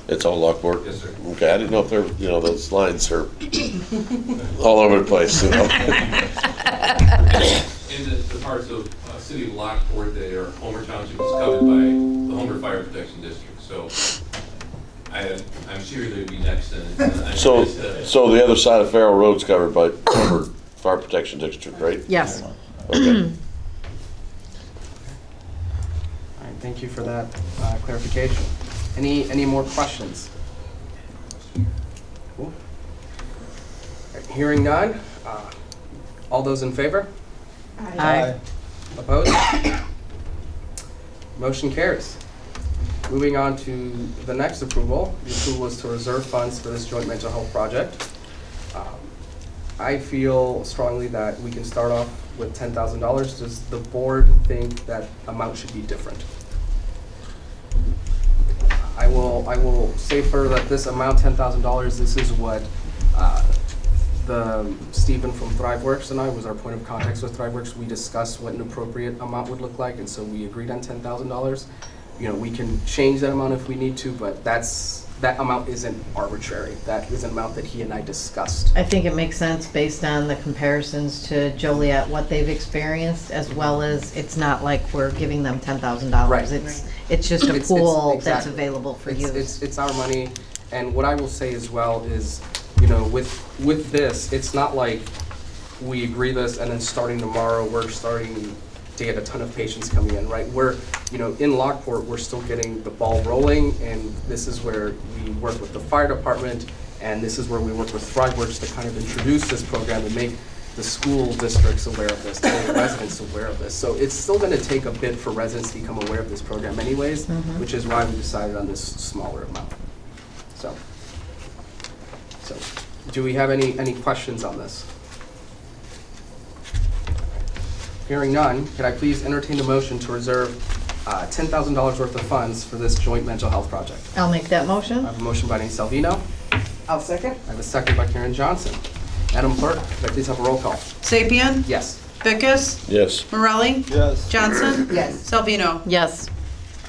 It's all Lockport? Yes, sir. Okay, I didn't know if they're, those lines are all over the place, In the parts of city of Lockport, Homer Township is covered by the Homer Fire Protection District, so I'm sure they'd be next in. So the other side of Farrell Road's covered by Homer Fire Protection District, right? Yes. Okay. All right, thank you for that clarification. Any more questions? Cool. All right, hearing none, all those in favor? Aye. Opposed? Motion carries. Moving on to the next approval. The approval is to reserve funds for this joint mental health project. I feel strongly that we can start off with $10,000. Does the board think that amount should be different? I will say further that this amount, $10,000, this is what Stephen from ThriveWorks and I was our point of contact with ThriveWorks. We discussed what an appropriate amount would look like, and so we agreed on $10,000. We can change that amount if we need to, but that amount isn't arbitrary. That is an amount that he and I discussed. I think it makes sense based on the comparisons to Joliet, what they've experienced, as well as it's not like we're giving them $10,000. Right. It's just a It's pool that's exactly. available for use. It's our money, and what I will say as well is, with this, it's not like we agree this and then starting tomorrow, we're starting to get a ton of patients coming in, right? We're, in Lockport, we're still getting the ball rolling, and this is where we work with the fire department, and this is where we work with ThriveWorks to kind of introduce this program and make the school districts aware of this, to make residents aware of this. So it's still going to take a bit for residents to become aware of this program anyways, which is why we decided on this smaller amount. So do we have any questions on this? Hearing none, could I please entertain a motion to reserve $10,000 worth of funds for this joint mental health project? I'll make that motion. I have a motion by Nate Salvino. I'll second. I have a second by Karen Johnson. Madam Clerk, could I please have a roll call? Sapien? Yes. Bickus? Yes. Morelli? Yes. Johnson? Yes. Salvino? Yes.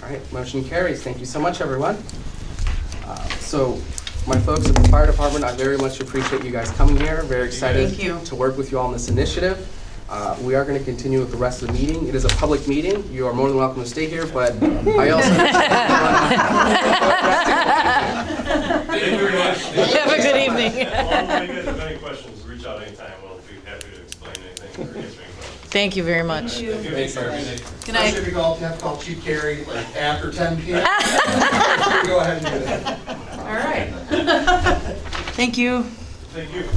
All right, motion carries. Thank you so much, everyone. So, my folks at the fire department, I very much appreciate you guys coming here. Very excited Thank you. to work with you all on this initiative. We are going to continue with the rest of the meeting. It is a public meeting. You are more than welcome to stay here, but I also... Thank you very much. Have a good evening. If you guys have any questions, reach out anytime. We'll be happy to explain anything or answer any questions. Thank you very much. Thanks, sir. Good night. Especially if you have to call Chief Carey like after 10 p.m. Go ahead and do that. All right. Thank you. Thank you.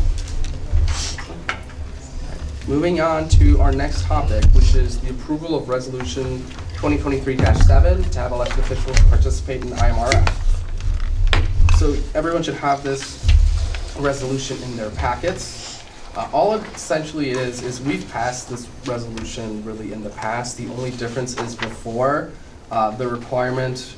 Moving on to our next topic, which is the approval of Resolution 2023-7 to have elected officials participate in IMRF. So everyone should have this resolution in their packets. All essentially it is we've passed this resolution really in the past. The only difference is before the requirement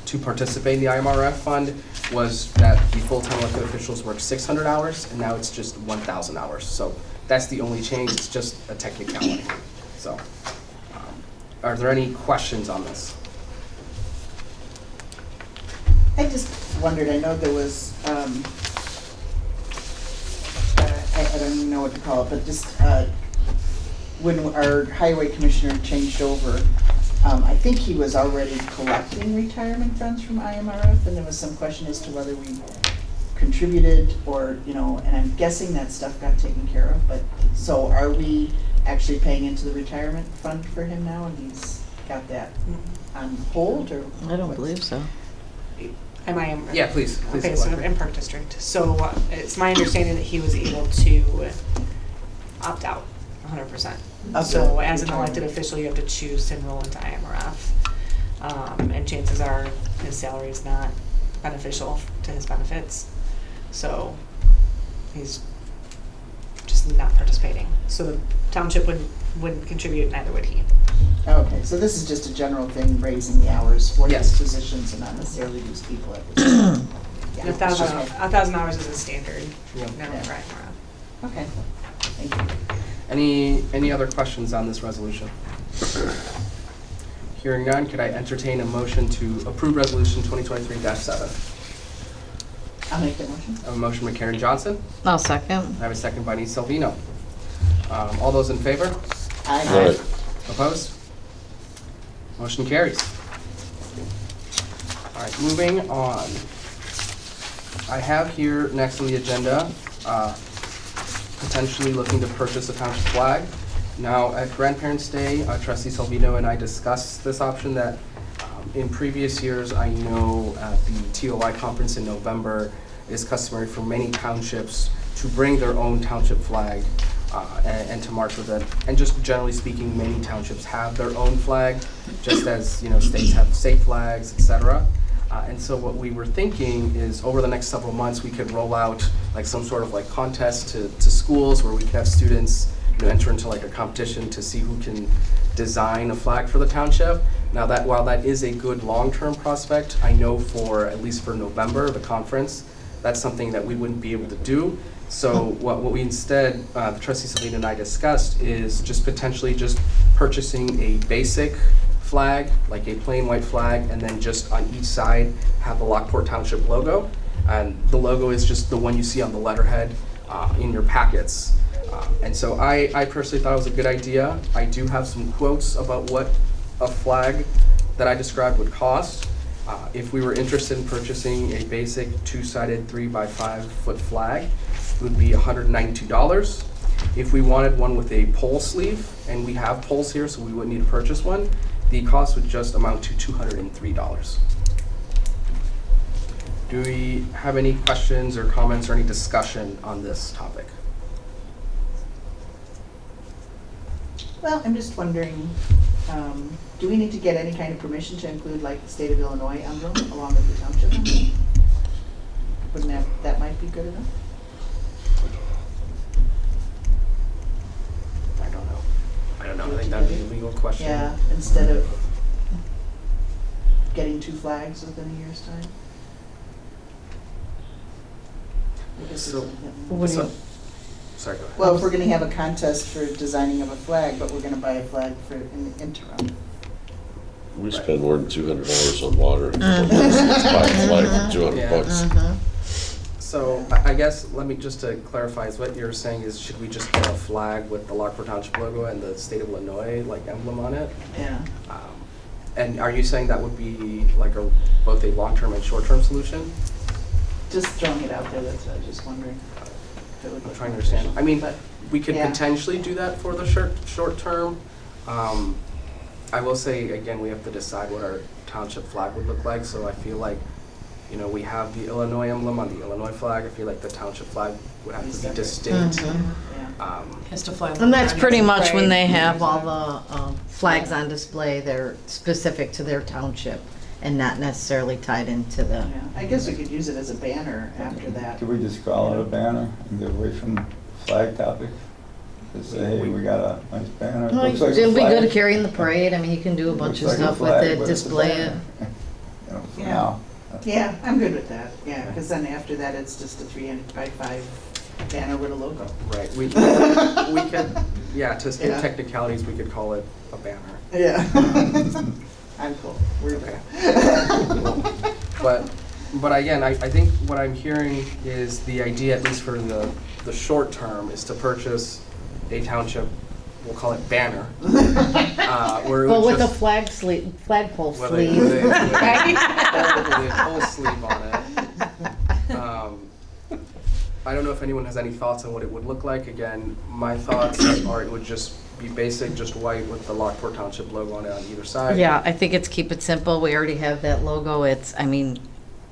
to participate in the IMRF fund was that the full-time elected officials work 600 hours, and now it's just 1,000 hours. So that's the only change. It's just a technicality. So, are there any questions on this? I just wondered, I know there was, I don't even know what to call it, but just when our highway commissioner changed over, I think he was already collecting retirement funds from IMRF, and there was some question as to whether we contributed or, and I'm guessing that stuff got taken care of, but, so are we actually paying into the retirement fund for him now, and he's got that on hold, or? I don't believe so. Am I? Yeah, please Okay, so elaborate. in Park District. So it's my understanding that he was able to opt out 100%. Of So the as an retirement. elected official, you have to choose to enroll into IMRF. And chances are his salary is not beneficial to his benefits. So he's just not participating. So the township wouldn't contribute, neither would he. Okay, so this is just a general thing, raising the hours for Yes. these positions and not necessarily these people at this time. Yeah, And it's just- $1,000 is a standard, Yeah. never Yeah. for IMRF. Okay, thank you. Any other questions on this resolution? Hearing none, could I entertain a motion to approve resolution 2023-7? I'll make that motion. I have a motion by Karen Johnson. I'll second. I have a second by Denise Salvino. All those in favor? Aye. Right. Opposed? Motion carries. All right, moving on. I have here next on the agenda, potentially looking to purchase a township flag. Now, at Grandparents' Day, Trustee Salvino and I discussed this option that in previous years, I know at the TOI conference in November, it is customary for many townships to bring their own township flag and to march with it. And just generally speaking, many townships have their own flag, just as states have state flags, etc. And so what we were thinking is over the next several months, we could roll out like some sort of like contest to schools where we could have students enter into like a competition to see who can design a flag for the township. Now that while that is a good long-term prospect, I know for at least for November, the conference, that's something that we wouldn't be able to do. So what we instead, Trustee Salvino and I discussed is just potentially just purchasing a basic flag, like a plain white flag, and then just on each side have the Lockport Township logo. And the logo is just the one you see on the letterhead in your packets. And so I personally thought it was a good idea. I do have some quotes about what a flag that I described would cost. If we were interested in purchasing a basic two-sided 3x5 foot flag, it would be $192. If we wanted one with a pole sleeve, and we have poles here, so we wouldn't need to purchase one, the cost would just amount to $203. Do we have any questions or comments or any discussion on this topic? Well, I'm just wondering, do we need to get any kind of permission to include like the state of Illinois emblem along with the township emblem? Wouldn't that might be good enough? I don't know. I think that'd be a legal question. Yeah, instead of getting two flags within a year's time? I guess So- What do you- Sorry, go ahead. Well, if we're gonna have a contest for designing of a flag, but we're gonna buy a flag for in the interim. We spend more than $200 on water. Let's buy a flag for $200. Mhm. So I guess, let me, just to clarify, is what you're saying is should we just get a flag with the Lockport Township logo and the state of Illinois like emblem on it? Yeah. And are you saying that would be like both a long-term and short-term solution? Just throwing it out there, that's what I was just wondering. if it would I'm look trying to beneficial. understand. I mean, But, we could yeah. potentially do that for the short term. I will say, again, we have to decide what our township flag would look like, so I feel like, we have the Illinois emblem on the Illinois flag. I feel like the township flag would have to be distinct. yeah. Has to fly. And that's pretty much when they Right. have all the flags on display, they're specific to their township and not necessarily tied into the, Yeah. I guess we could use it as a banner after that. Could we just call it a banner and get away from flag topic? Just say, hey, we got a nice banner. It looks like a it'll be good flag. carrying the parade, I mean, you can do a bunch of Looks like a stuff with flag, it, but it's a display it. banner. For Yeah. now. Yeah, I'm good with that, yeah, because then after that, it's just a 3x5 banner with a logo. Right, we could, yeah, to skip Yeah. technicalities, we could call it a banner. Yeah. I'm cool, we're Okay. good. But again, I think what I'm hearing is the idea, at least for the short term, is to purchase a township, we'll call it banner. Where it But would with a just, flagpole with a sleeve. with a full sleeve on it. I don't know if anyone has any thoughts on what it would look like. Again, my thoughts are it would just be basic, just white with the Lockport Township logo on it on either side. Yeah, I think it's keep it simple. We already have that logo. It's, I mean,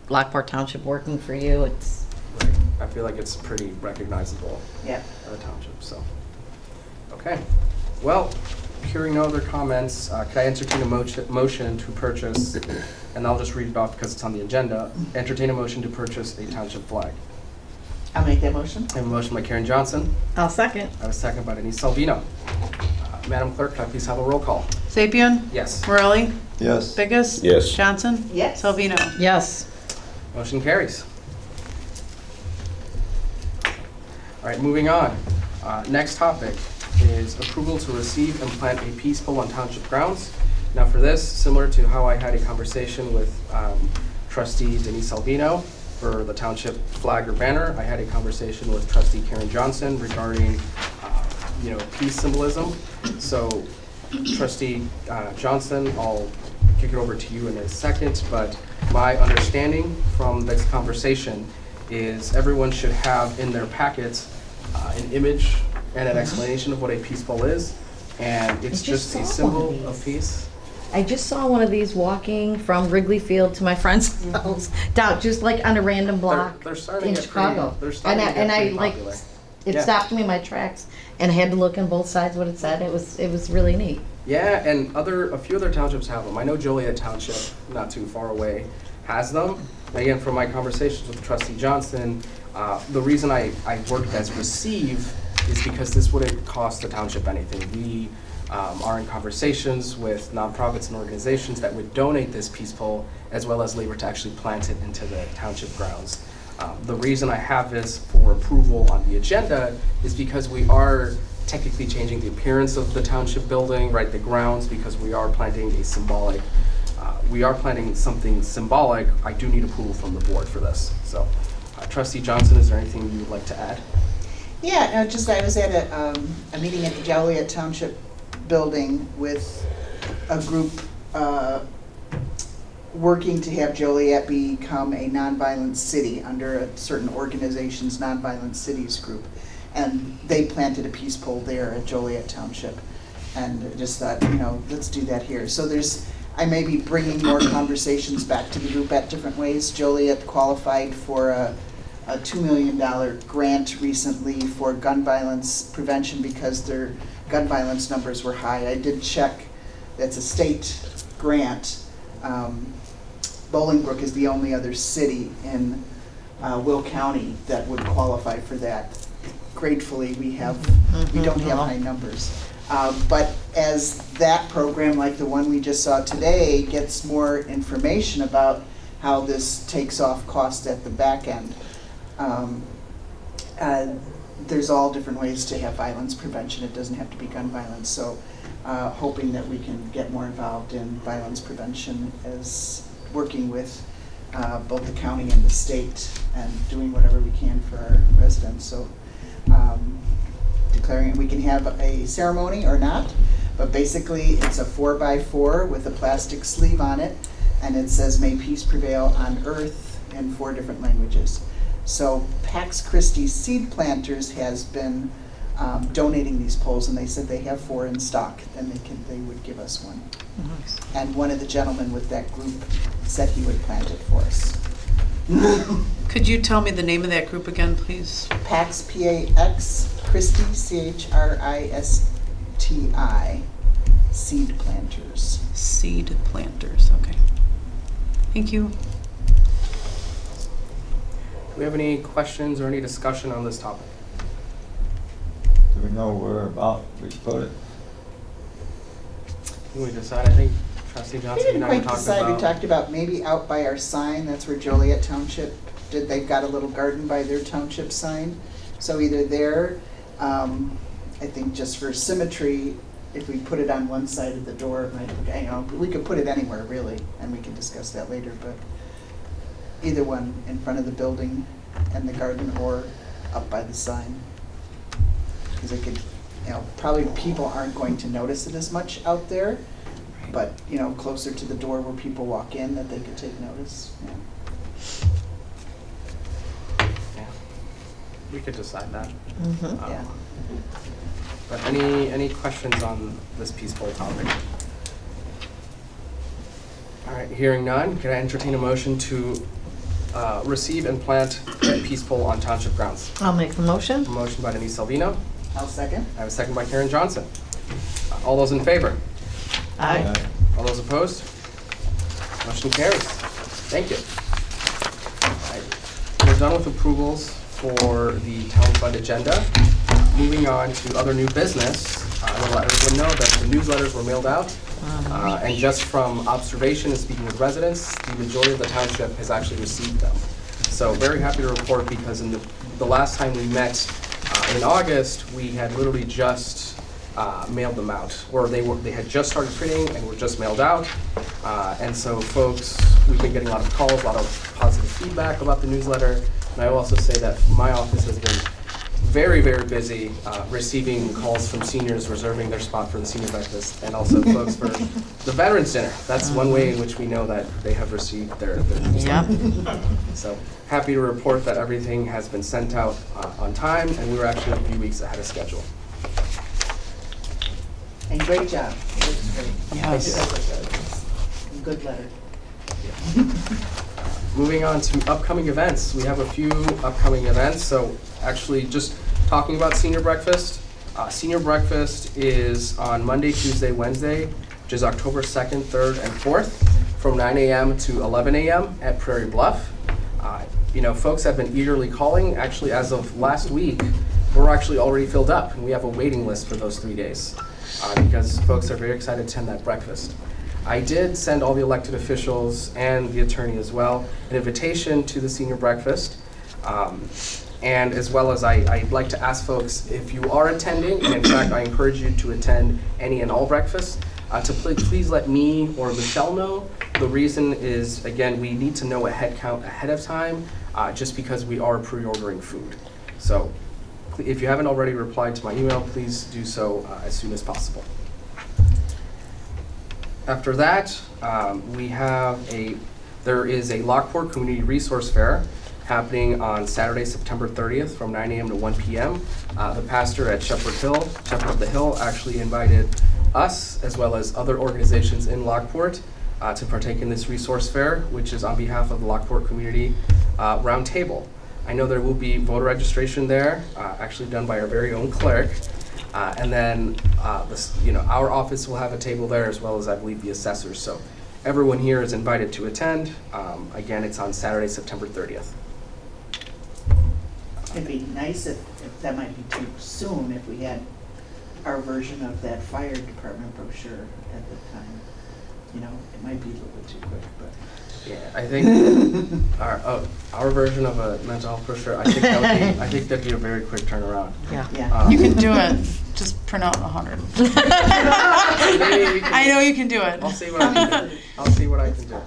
Lockport Township working for you. It's, Right. I feel like it's pretty recognizable. Yeah. The township, so. Okay, well, hearing no other comments, could I entertain a motion to purchase, and I'll just read it off because it's on the agenda, entertain a motion to purchase a township flag. I'll make that motion. I have a motion by Karen Johnson, I'll second. I have a second by Denise Salvino. Madam Clerk, can I please have a roll call? Sapien? Yes. Morelli? Yes. Biggest? Yes. Johnson? Yes. Salvino? Yes. Motion carries. All right, moving on. Next topic is approval to receive and plant a peace pole on township grounds. Now for this, similar to how I had a conversation with trustee Denise Salvino for the township flag or banner, I had a conversation with trustee Karen Johnson regarding peace symbolism. So trustee Johnson, I'll kick it over to you in a second, but my understanding from this conversation is everyone should have in their packets an image and an explanation of what a peace pole is, and it's I just just a saw one of symbol of these. peace. I just saw one of these walking from Wrigley Field to my friend's house, down, just like on a random block They're starting in to get Chicago. pretty- they're starting to get And I pretty like, popular. it Yeah. stopped me in my tracks, and I had to look on both sides what it said. It was really neat. Yeah, and a few other townships have them. I know Joliet Township, not too far away, has them. Again, from my conversations with trustee Johnson, the reason I worked as receive is because this wouldn't cost the township anything. We are in conversations with nonprofits and organizations that would donate this peace pole as well as labor to actually plant it into the township grounds. The reason I have this for approval on the agenda is because we are technically changing the appearance of the township building, right, the grounds, because we are planting a symbolic, we are planting something symbolic. I do need approval from the board for this. So trustee Johnson, is there anything you would like to add? Yeah, no, just I was at a meeting at the Joliet Township building with a group working to have Joliet become a nonviolent city under a certain organization's nonviolent cities group. And they planted a peace pole there at Joliet Township. And just thought, let's do that here. So I may be bringing more conversations back to the group at different ways. Joliet qualified for a $2 million grant recently for gun violence prevention because their gun violence numbers were high. I did check, that's a state grant. Bolingbrook is the only other city in Will County that would qualify for that. Gratefully, we don't have high numbers. But as that program, like the one we just saw today, gets more information about how this takes off cost at the back end, there's all different ways to have violence prevention. It doesn't have to be gun violence. So hoping that we can get more involved in violence prevention as working with both the county and the state and doing whatever we can for our residents. So declaring it, we can have a ceremony or not, but basically it's a 4x4 with a plastic sleeve on it, and it says "May peace prevail on earth" in 4 different languages. So Pax Christi Seed Planters has been donating these poles, and they said they have 4 in stock, and they would give us one. Nice. And one of the gentlemen with that group said he would plant it for us. Could you tell me the name of that group again, please? Pax, P-A-X, Christi, C-H-R-I-S-T-I, Seed Planters. Seed planters, okay. Thank you. Do we have any questions or any discussion on this topic? Do we know where about we put it? Can we decide? I think trustee We Johnson didn't and I were quite talking decide, we about. talked about maybe out by our sign, that's where Joliet Township did, they've got a little garden by their township sign. So either there, I think just for symmetry, if we put it on one side of the door, it might look, we could put it anywhere really, and we can discuss that later, but either one, in front of the building and the garden or up by the sign. Because it could, probably people aren't going to notice it as much out there, but, closer to the door where people walk in, that they could take notice. Yeah. Yeah. We could decide that. Mhm. Um, Yeah. But any questions on this peaceful topic? All right, hearing none, can I entertain a motion to receive and plant a peace pole on township grounds? I'll make the motion. A motion by Denise Salvino. I'll second. I have a second by Karen Johnson. All those in favor? Aye. All those opposed? Motion carries. Thank you. All right, we're done with approvals for the town fund agenda. Moving on to other new business, I will let everyone know that the newsletters were mailed out. And just from observation and speaking with residents, the majority of the township has actually received them. So very happy to report, because in the last time we met in August, we had literally just mailed them out, or they had just started printing and were just mailed out. And so folks, we've been getting a lot of calls, a lot of positive feedback about the newsletter. And I will also say that my office has been very, very busy receiving calls from seniors reserving their spot for the senior breakfast, and also folks for the Veterans Dinner. That's one way in which we know that they have received their newsletter. Yep. So happy to report that everything has been sent out on time, and we were actually a few weeks ahead of schedule. And great job. It looks great. Yes. Good letter. Moving on to upcoming events, we have a few upcoming events. So actually, just talking about senior breakfast. Senior breakfast is on Monday, Tuesday, Wednesday, which is October 2nd, 3rd, and 4th, from 9 a.m. to 11 a.m. at Prairie Bluff. Folks have been eagerly calling. Actually, as of last week, we're actually already filled up, and we have a waiting list for those 3 days because folks are very excited to attend that breakfast. I did send all the elected officials and the attorney as well an invitation to the senior breakfast. And as well as I'd like to ask folks, if you are attending, and in fact I encourage you to attend any and all breakfasts, to please let me or Michelle know. The reason is, again, we need to know a head count ahead of time, just because we are pre-ordering food. So if you haven't already replied to my email, please do so as soon as possible. After that, there is a Lockport Community Resource Fair happening on Saturday, September 30th from 9 a.m. to 1 p.m. The pastor at Shepherd of the Hill, actually invited us, as well as other organizations in Lockport, to partake in this resource fair, which is on behalf of the Lockport Community Roundtable. I know there will be voter registration there, actually done by our very own clerk. And then our office will have a table there, as well as I believe the assessors. So everyone here is invited to attend. Again, it's on Saturday, September 30th. It'd be nice if that might be too soon, if we had our version of that fire department brochure at the time. It might be a little bit too quick, but. Yeah, I think our version of a mental health brochure, I think that'd be a very quick turnaround. Yeah. You can do it. Just print out 100. I know you can do it. I'll see what I can do. I'll see what I can do.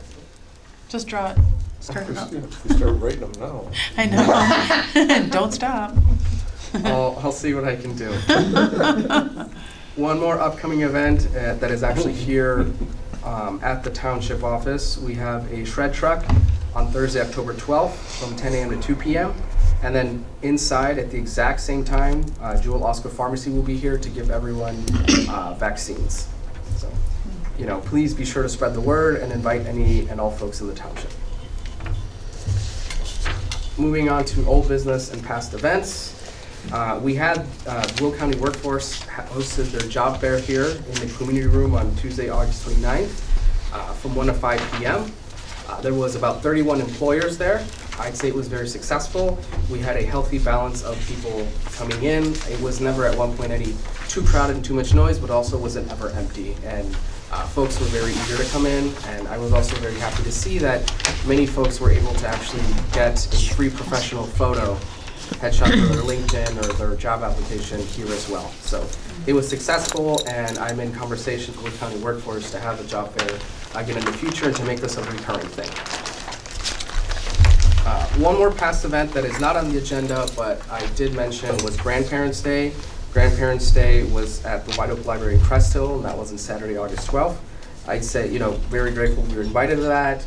Just draw it. Start it up. We start writing them now. I know. Don't stop. I'll see what I can do. One more upcoming event that is actually here at the township office. We have a shred truck on Thursday, October 12th from 10 a.m. to 2 p.m. And then inside at the exact same time, Jewel Oscar Pharmacy will be here to give everyone vaccines. So, please be sure to spread the word and invite any and all folks in the township. Moving on to old business and past events. We had Will County Workforce hosted their job fair here in the community room on Tuesday, August 29th from 1 to 5 p.m. There was about 31 employers there. I'd say it was very successful. We had a healthy balance of people coming in. It was never at one point any too crowded and too much noise, but also wasn't ever empty. And folks were very eager to come in, and I was also very happy to see that many folks were able to actually get a free professional photo headshot for their LinkedIn or their job application here as well. So it was successful, and I'm in conversations with County Workforce to have a job fair again in the future and to make this a recurring thing. One more past event that is not on the agenda, but I did mention, was Grandparents' Day. Grandparents' Day was at the White Oak Library in Crest Hill, and that was on Saturday, August 12th. I'd say, very grateful we were invited to that.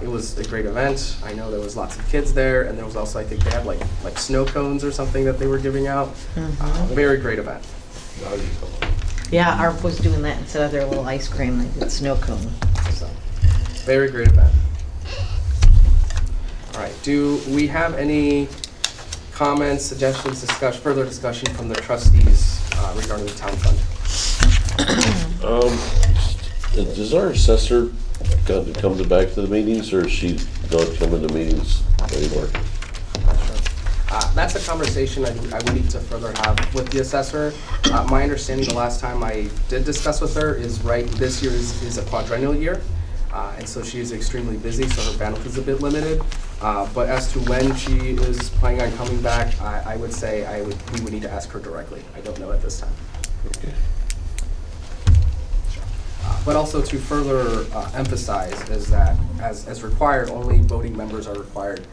It was a great event. I know there was lots of kids there, and there was also, I think they had like snow cones or something that they were giving out. Very great event. Yeah, ARP was doing that instead of their little ice cream, they did snow cone, so. Very great event. All right, do we have any comments, suggestions, further discussion from the trustees regarding the town fund? Does our assessor come back to the meetings, or is she not coming to meetings anymore? That's a conversation I would need to further have with the assessor. My understanding the last time I did discuss with her is this year is a quadrennial year. And so she is extremely busy, so her bandwidth is a bit limited. But as to when she is planning on coming back, I would say we would need to ask her directly. I don't know at this time. Okay. But also to further emphasize is that as required, only voting members are required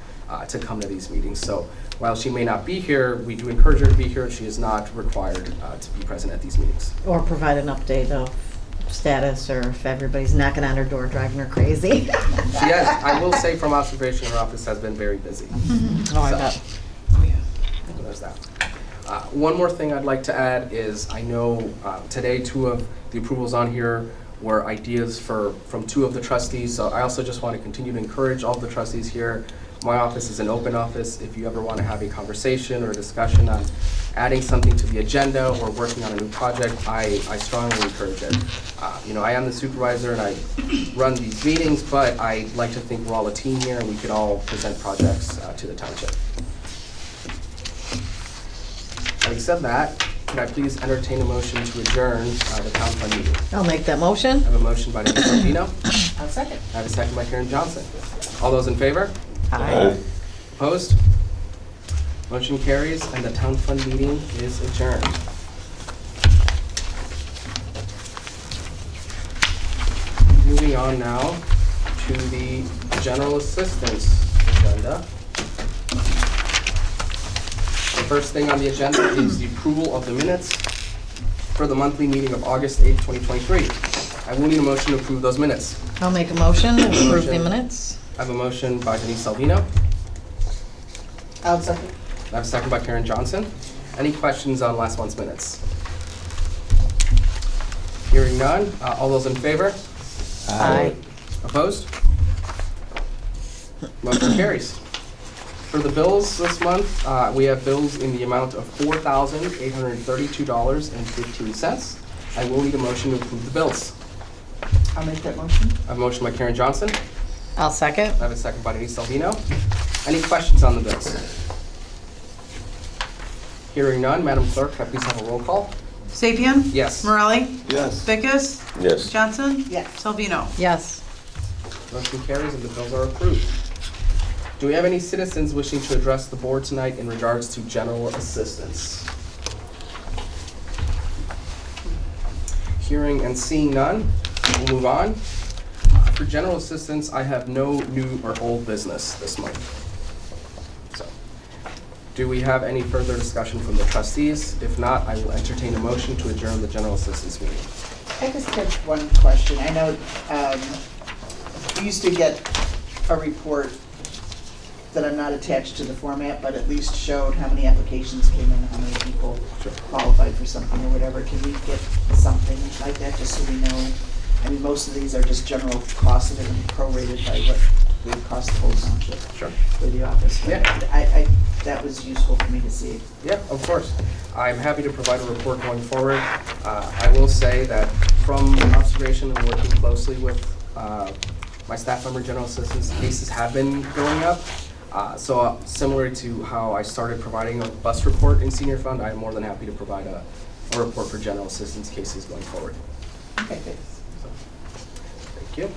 to come to these meetings. So while she may not be here, we do encourage her to be here. She is not required to be present at these meetings. Or provide an update of status, or if everybody's knocking on her door driving her crazy. Yes, I will say from observation, her office has been very busy. Oh, I bet. So there's that. One more thing I'd like to add is I know today 2 of the approvals on here were ideas from 2 of the trustees. So I also just want to continue to encourage all of the trustees here. My office is an open office. If you ever want to have a conversation or a discussion on adding something to the agenda or working on a new project, I strongly encourage it. I am the supervisor and I run these meetings, but I like to think we're all a team here and we could all present projects to the township. Having said that, can I please entertain a motion to adjourn the town fund meeting? I'll make that motion. I have a motion by Denise Salvino. I'll second. I have a second by Karen Johnson. All those in favor? Aye. Opposed? Motion carries and the town fund meeting is adjourned. Moving on now to the general assistance agenda. The first thing on the agenda is the approval of the minutes for the monthly meeting of August 8th, 2023. I will need a motion to approve those minutes. I'll make a motion to approve the minutes. I have a motion by Denise Salvino. I'll second. I have a second by Karen Johnson. Any questions on last month's minutes? Hearing none. All those in favor? Aye. Opposed? Motion carries. For the bills this month, we have bills in the amount of $4,832.15. I will need a motion to approve the bills. I'll make that motion. I have a motion by Karen Johnson. I'll second. I have a second by Denise Salvino. Any questions on the bills? Hearing none, Madam Clerk, can I please have a roll call? Sapien? Yes. Morelli? Yes. Vickers? Yes. Johnson? Yes. Salvino? Yes. Motion carries and the bills are approved. Do we have any citizens wishing to address the board tonight in regards to general assistance? Hearing and seeing none, we'll move on. For general assistance, I have no new or old business this month. So, do we have any further discussion from the trustees? If not, I will entertain a motion to adjourn the general assistance meeting. I just have one question. I know we used to get a report that I'm not attached to the format, but at least showed how many applications came in, how many people qualified for something or whatever. Can we get something like that, just so we know? I mean, most of these are just general costs that have been prorated by what it would cost the whole township Sure. for the office. But Yeah. that was useful for me to see. Yeah, of course. I'm happy to provide a report going forward. I will say that from observation and working closely with my staff member, general assistants, cases have been going up. So similar to how I started providing a bus report in senior fund, I'm more than happy to provide a report for general assistance cases going forward. Okay, thanks. So, thank you.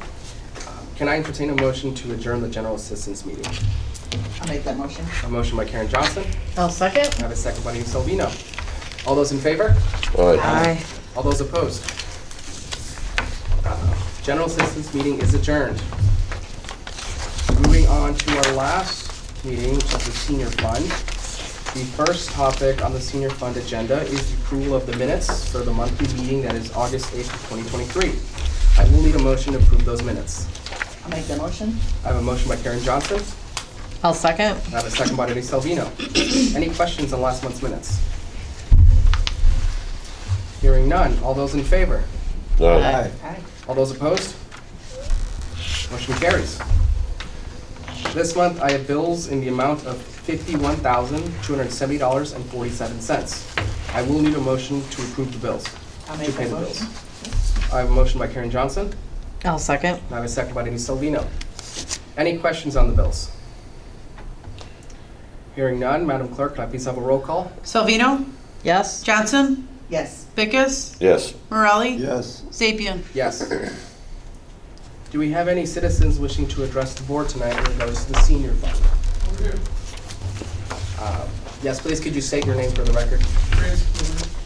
Can I entertain a motion to adjourn the general assistance meeting? I'll make that motion. A motion by Karen Johnson. I'll second. I have a second by Denise Salvino. All those in favor? All right. Aye. All those opposed? General assistance meeting is adjourned. Moving on to our last meeting, which is the senior fund. The first topic on the senior fund agenda is the approval of the minutes for the monthly meeting that is August 8th, 2023. I will need a motion to approve those minutes. I'll make that motion. I have a motion by Karen Johnson. I'll second. I have a second by Denise Salvino. Any questions on last month's minutes? Hearing none. All those in favor? Aye. Aye. All those opposed? Motion carries. This month, I have bills in the amount of $51,270.47. I will need a motion to approve the bills. I'll To make pay that the bills. motion. I have a motion by Karen Johnson. I'll second. I have a second by Denise Salvino. Any questions on the bills? Hearing none, Madam Clerk, can I please have a roll call? Salvino, Yes? Johnson, Yes. Bickus, Yes. Morelli, Yes. Sapien. Yes. Do we have any citizens wishing to address the board tonight in regards to the senior fund? Yes, please, could you state your name for the record?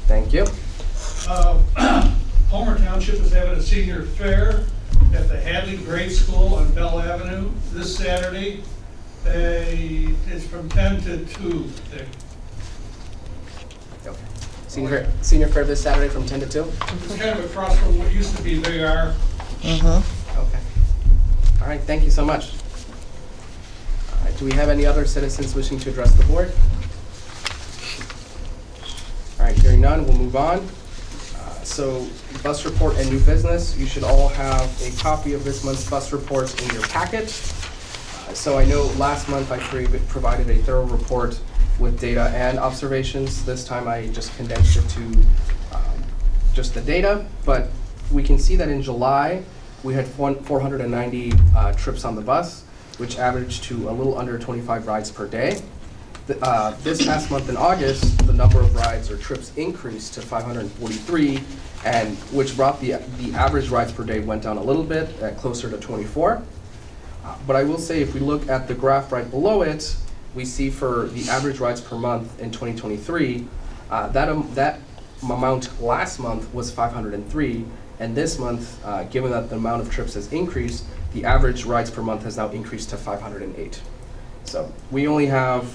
Thank you. Homer Township is having a senior fair at the Hadley Grade School on Bell Avenue this Saturday. It's from 10 to 2. Okay. Senior fair this Saturday from 10 to 2? It's kind of across from what used to be VAR. Mm-hmm. Okay. All right, thank you so much. All right, do we have any other citizens wishing to address the board? All right, hearing none, we'll move on. So, bus report and new business, you should all have a copy of this month's bus report in your packet. So I know last month I provided a thorough report with data and observations. This time I just condensed it to just the data, but we can see that in July, we had 490 trips on the bus, which averaged to a little under 25 rides per day. This past month in August, the number of rides or trips increased to 543, and which brought the average rides per day went down a little bit, closer to 24. But I will say, if we look at the graph right below it, we see for the average rides per month in 2023, that amount last month was 503, and this month, given that the amount of trips has increased, the average rides per month has now increased to 508. So we only have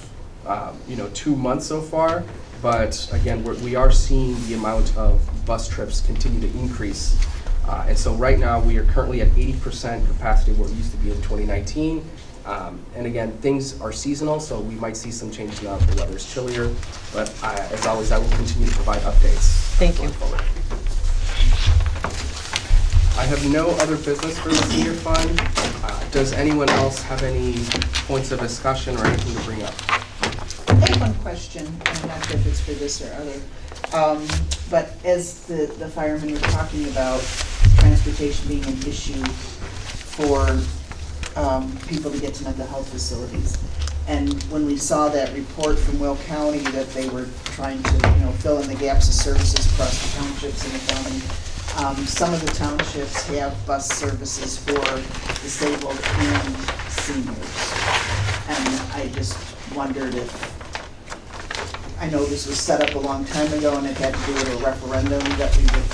2 months so far, but again, we are seeing the amount of bus trips continue to increase. And so right now, we are currently at 80% capacity where it used to be in 2019. And again, things are seasonal, so we might see some changes now if the weather's chillier. But as always, I will continue to provide updates. Thank you. going forward. I have no other business for the senior fund. Does anyone else have any points of discussion or anything to bring up? I have one question, and I'm not sure if it's for this or other. But as the firemen were talking about transportation being an issue for people to get to mental health facilities, and when we saw that report from Will County that they were trying to, fill in the gaps of services across the townships in the county, some of the townships have bus services for disabled and seniors. And I just wondered if, I know this was set up a long time ago and it had to do with a referendum that we would,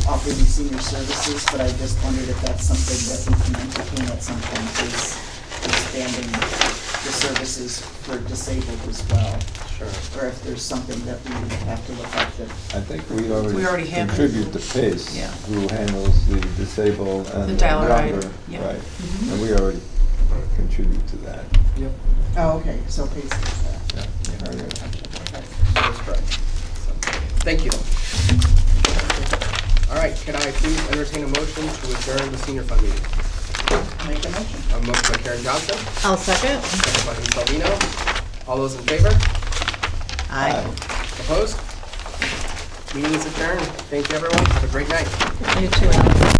offer these senior services, but I just wondered if that's something that we can entertain at some point, is expanding the services for disabled as well. Sure. Or if there's something that we would have to look at that. I think we We already have it. contribute to PACE, Yeah. who handles the disabled and The the dial ride, younger. yeah. Right, and we already contribute to that. Yep. Oh, okay, so please. Yeah, very good. That's correct. So, thank you. All right, can I please entertain a motion to adjourn the senior fund meeting? Make a motion. A motion by Karen Johnson, I'll second. second by Denise Salvino. All those in favor? Aye. Opposed? Meeting is adjourned. Thank you, everyone. Have a great night. You too, Alan.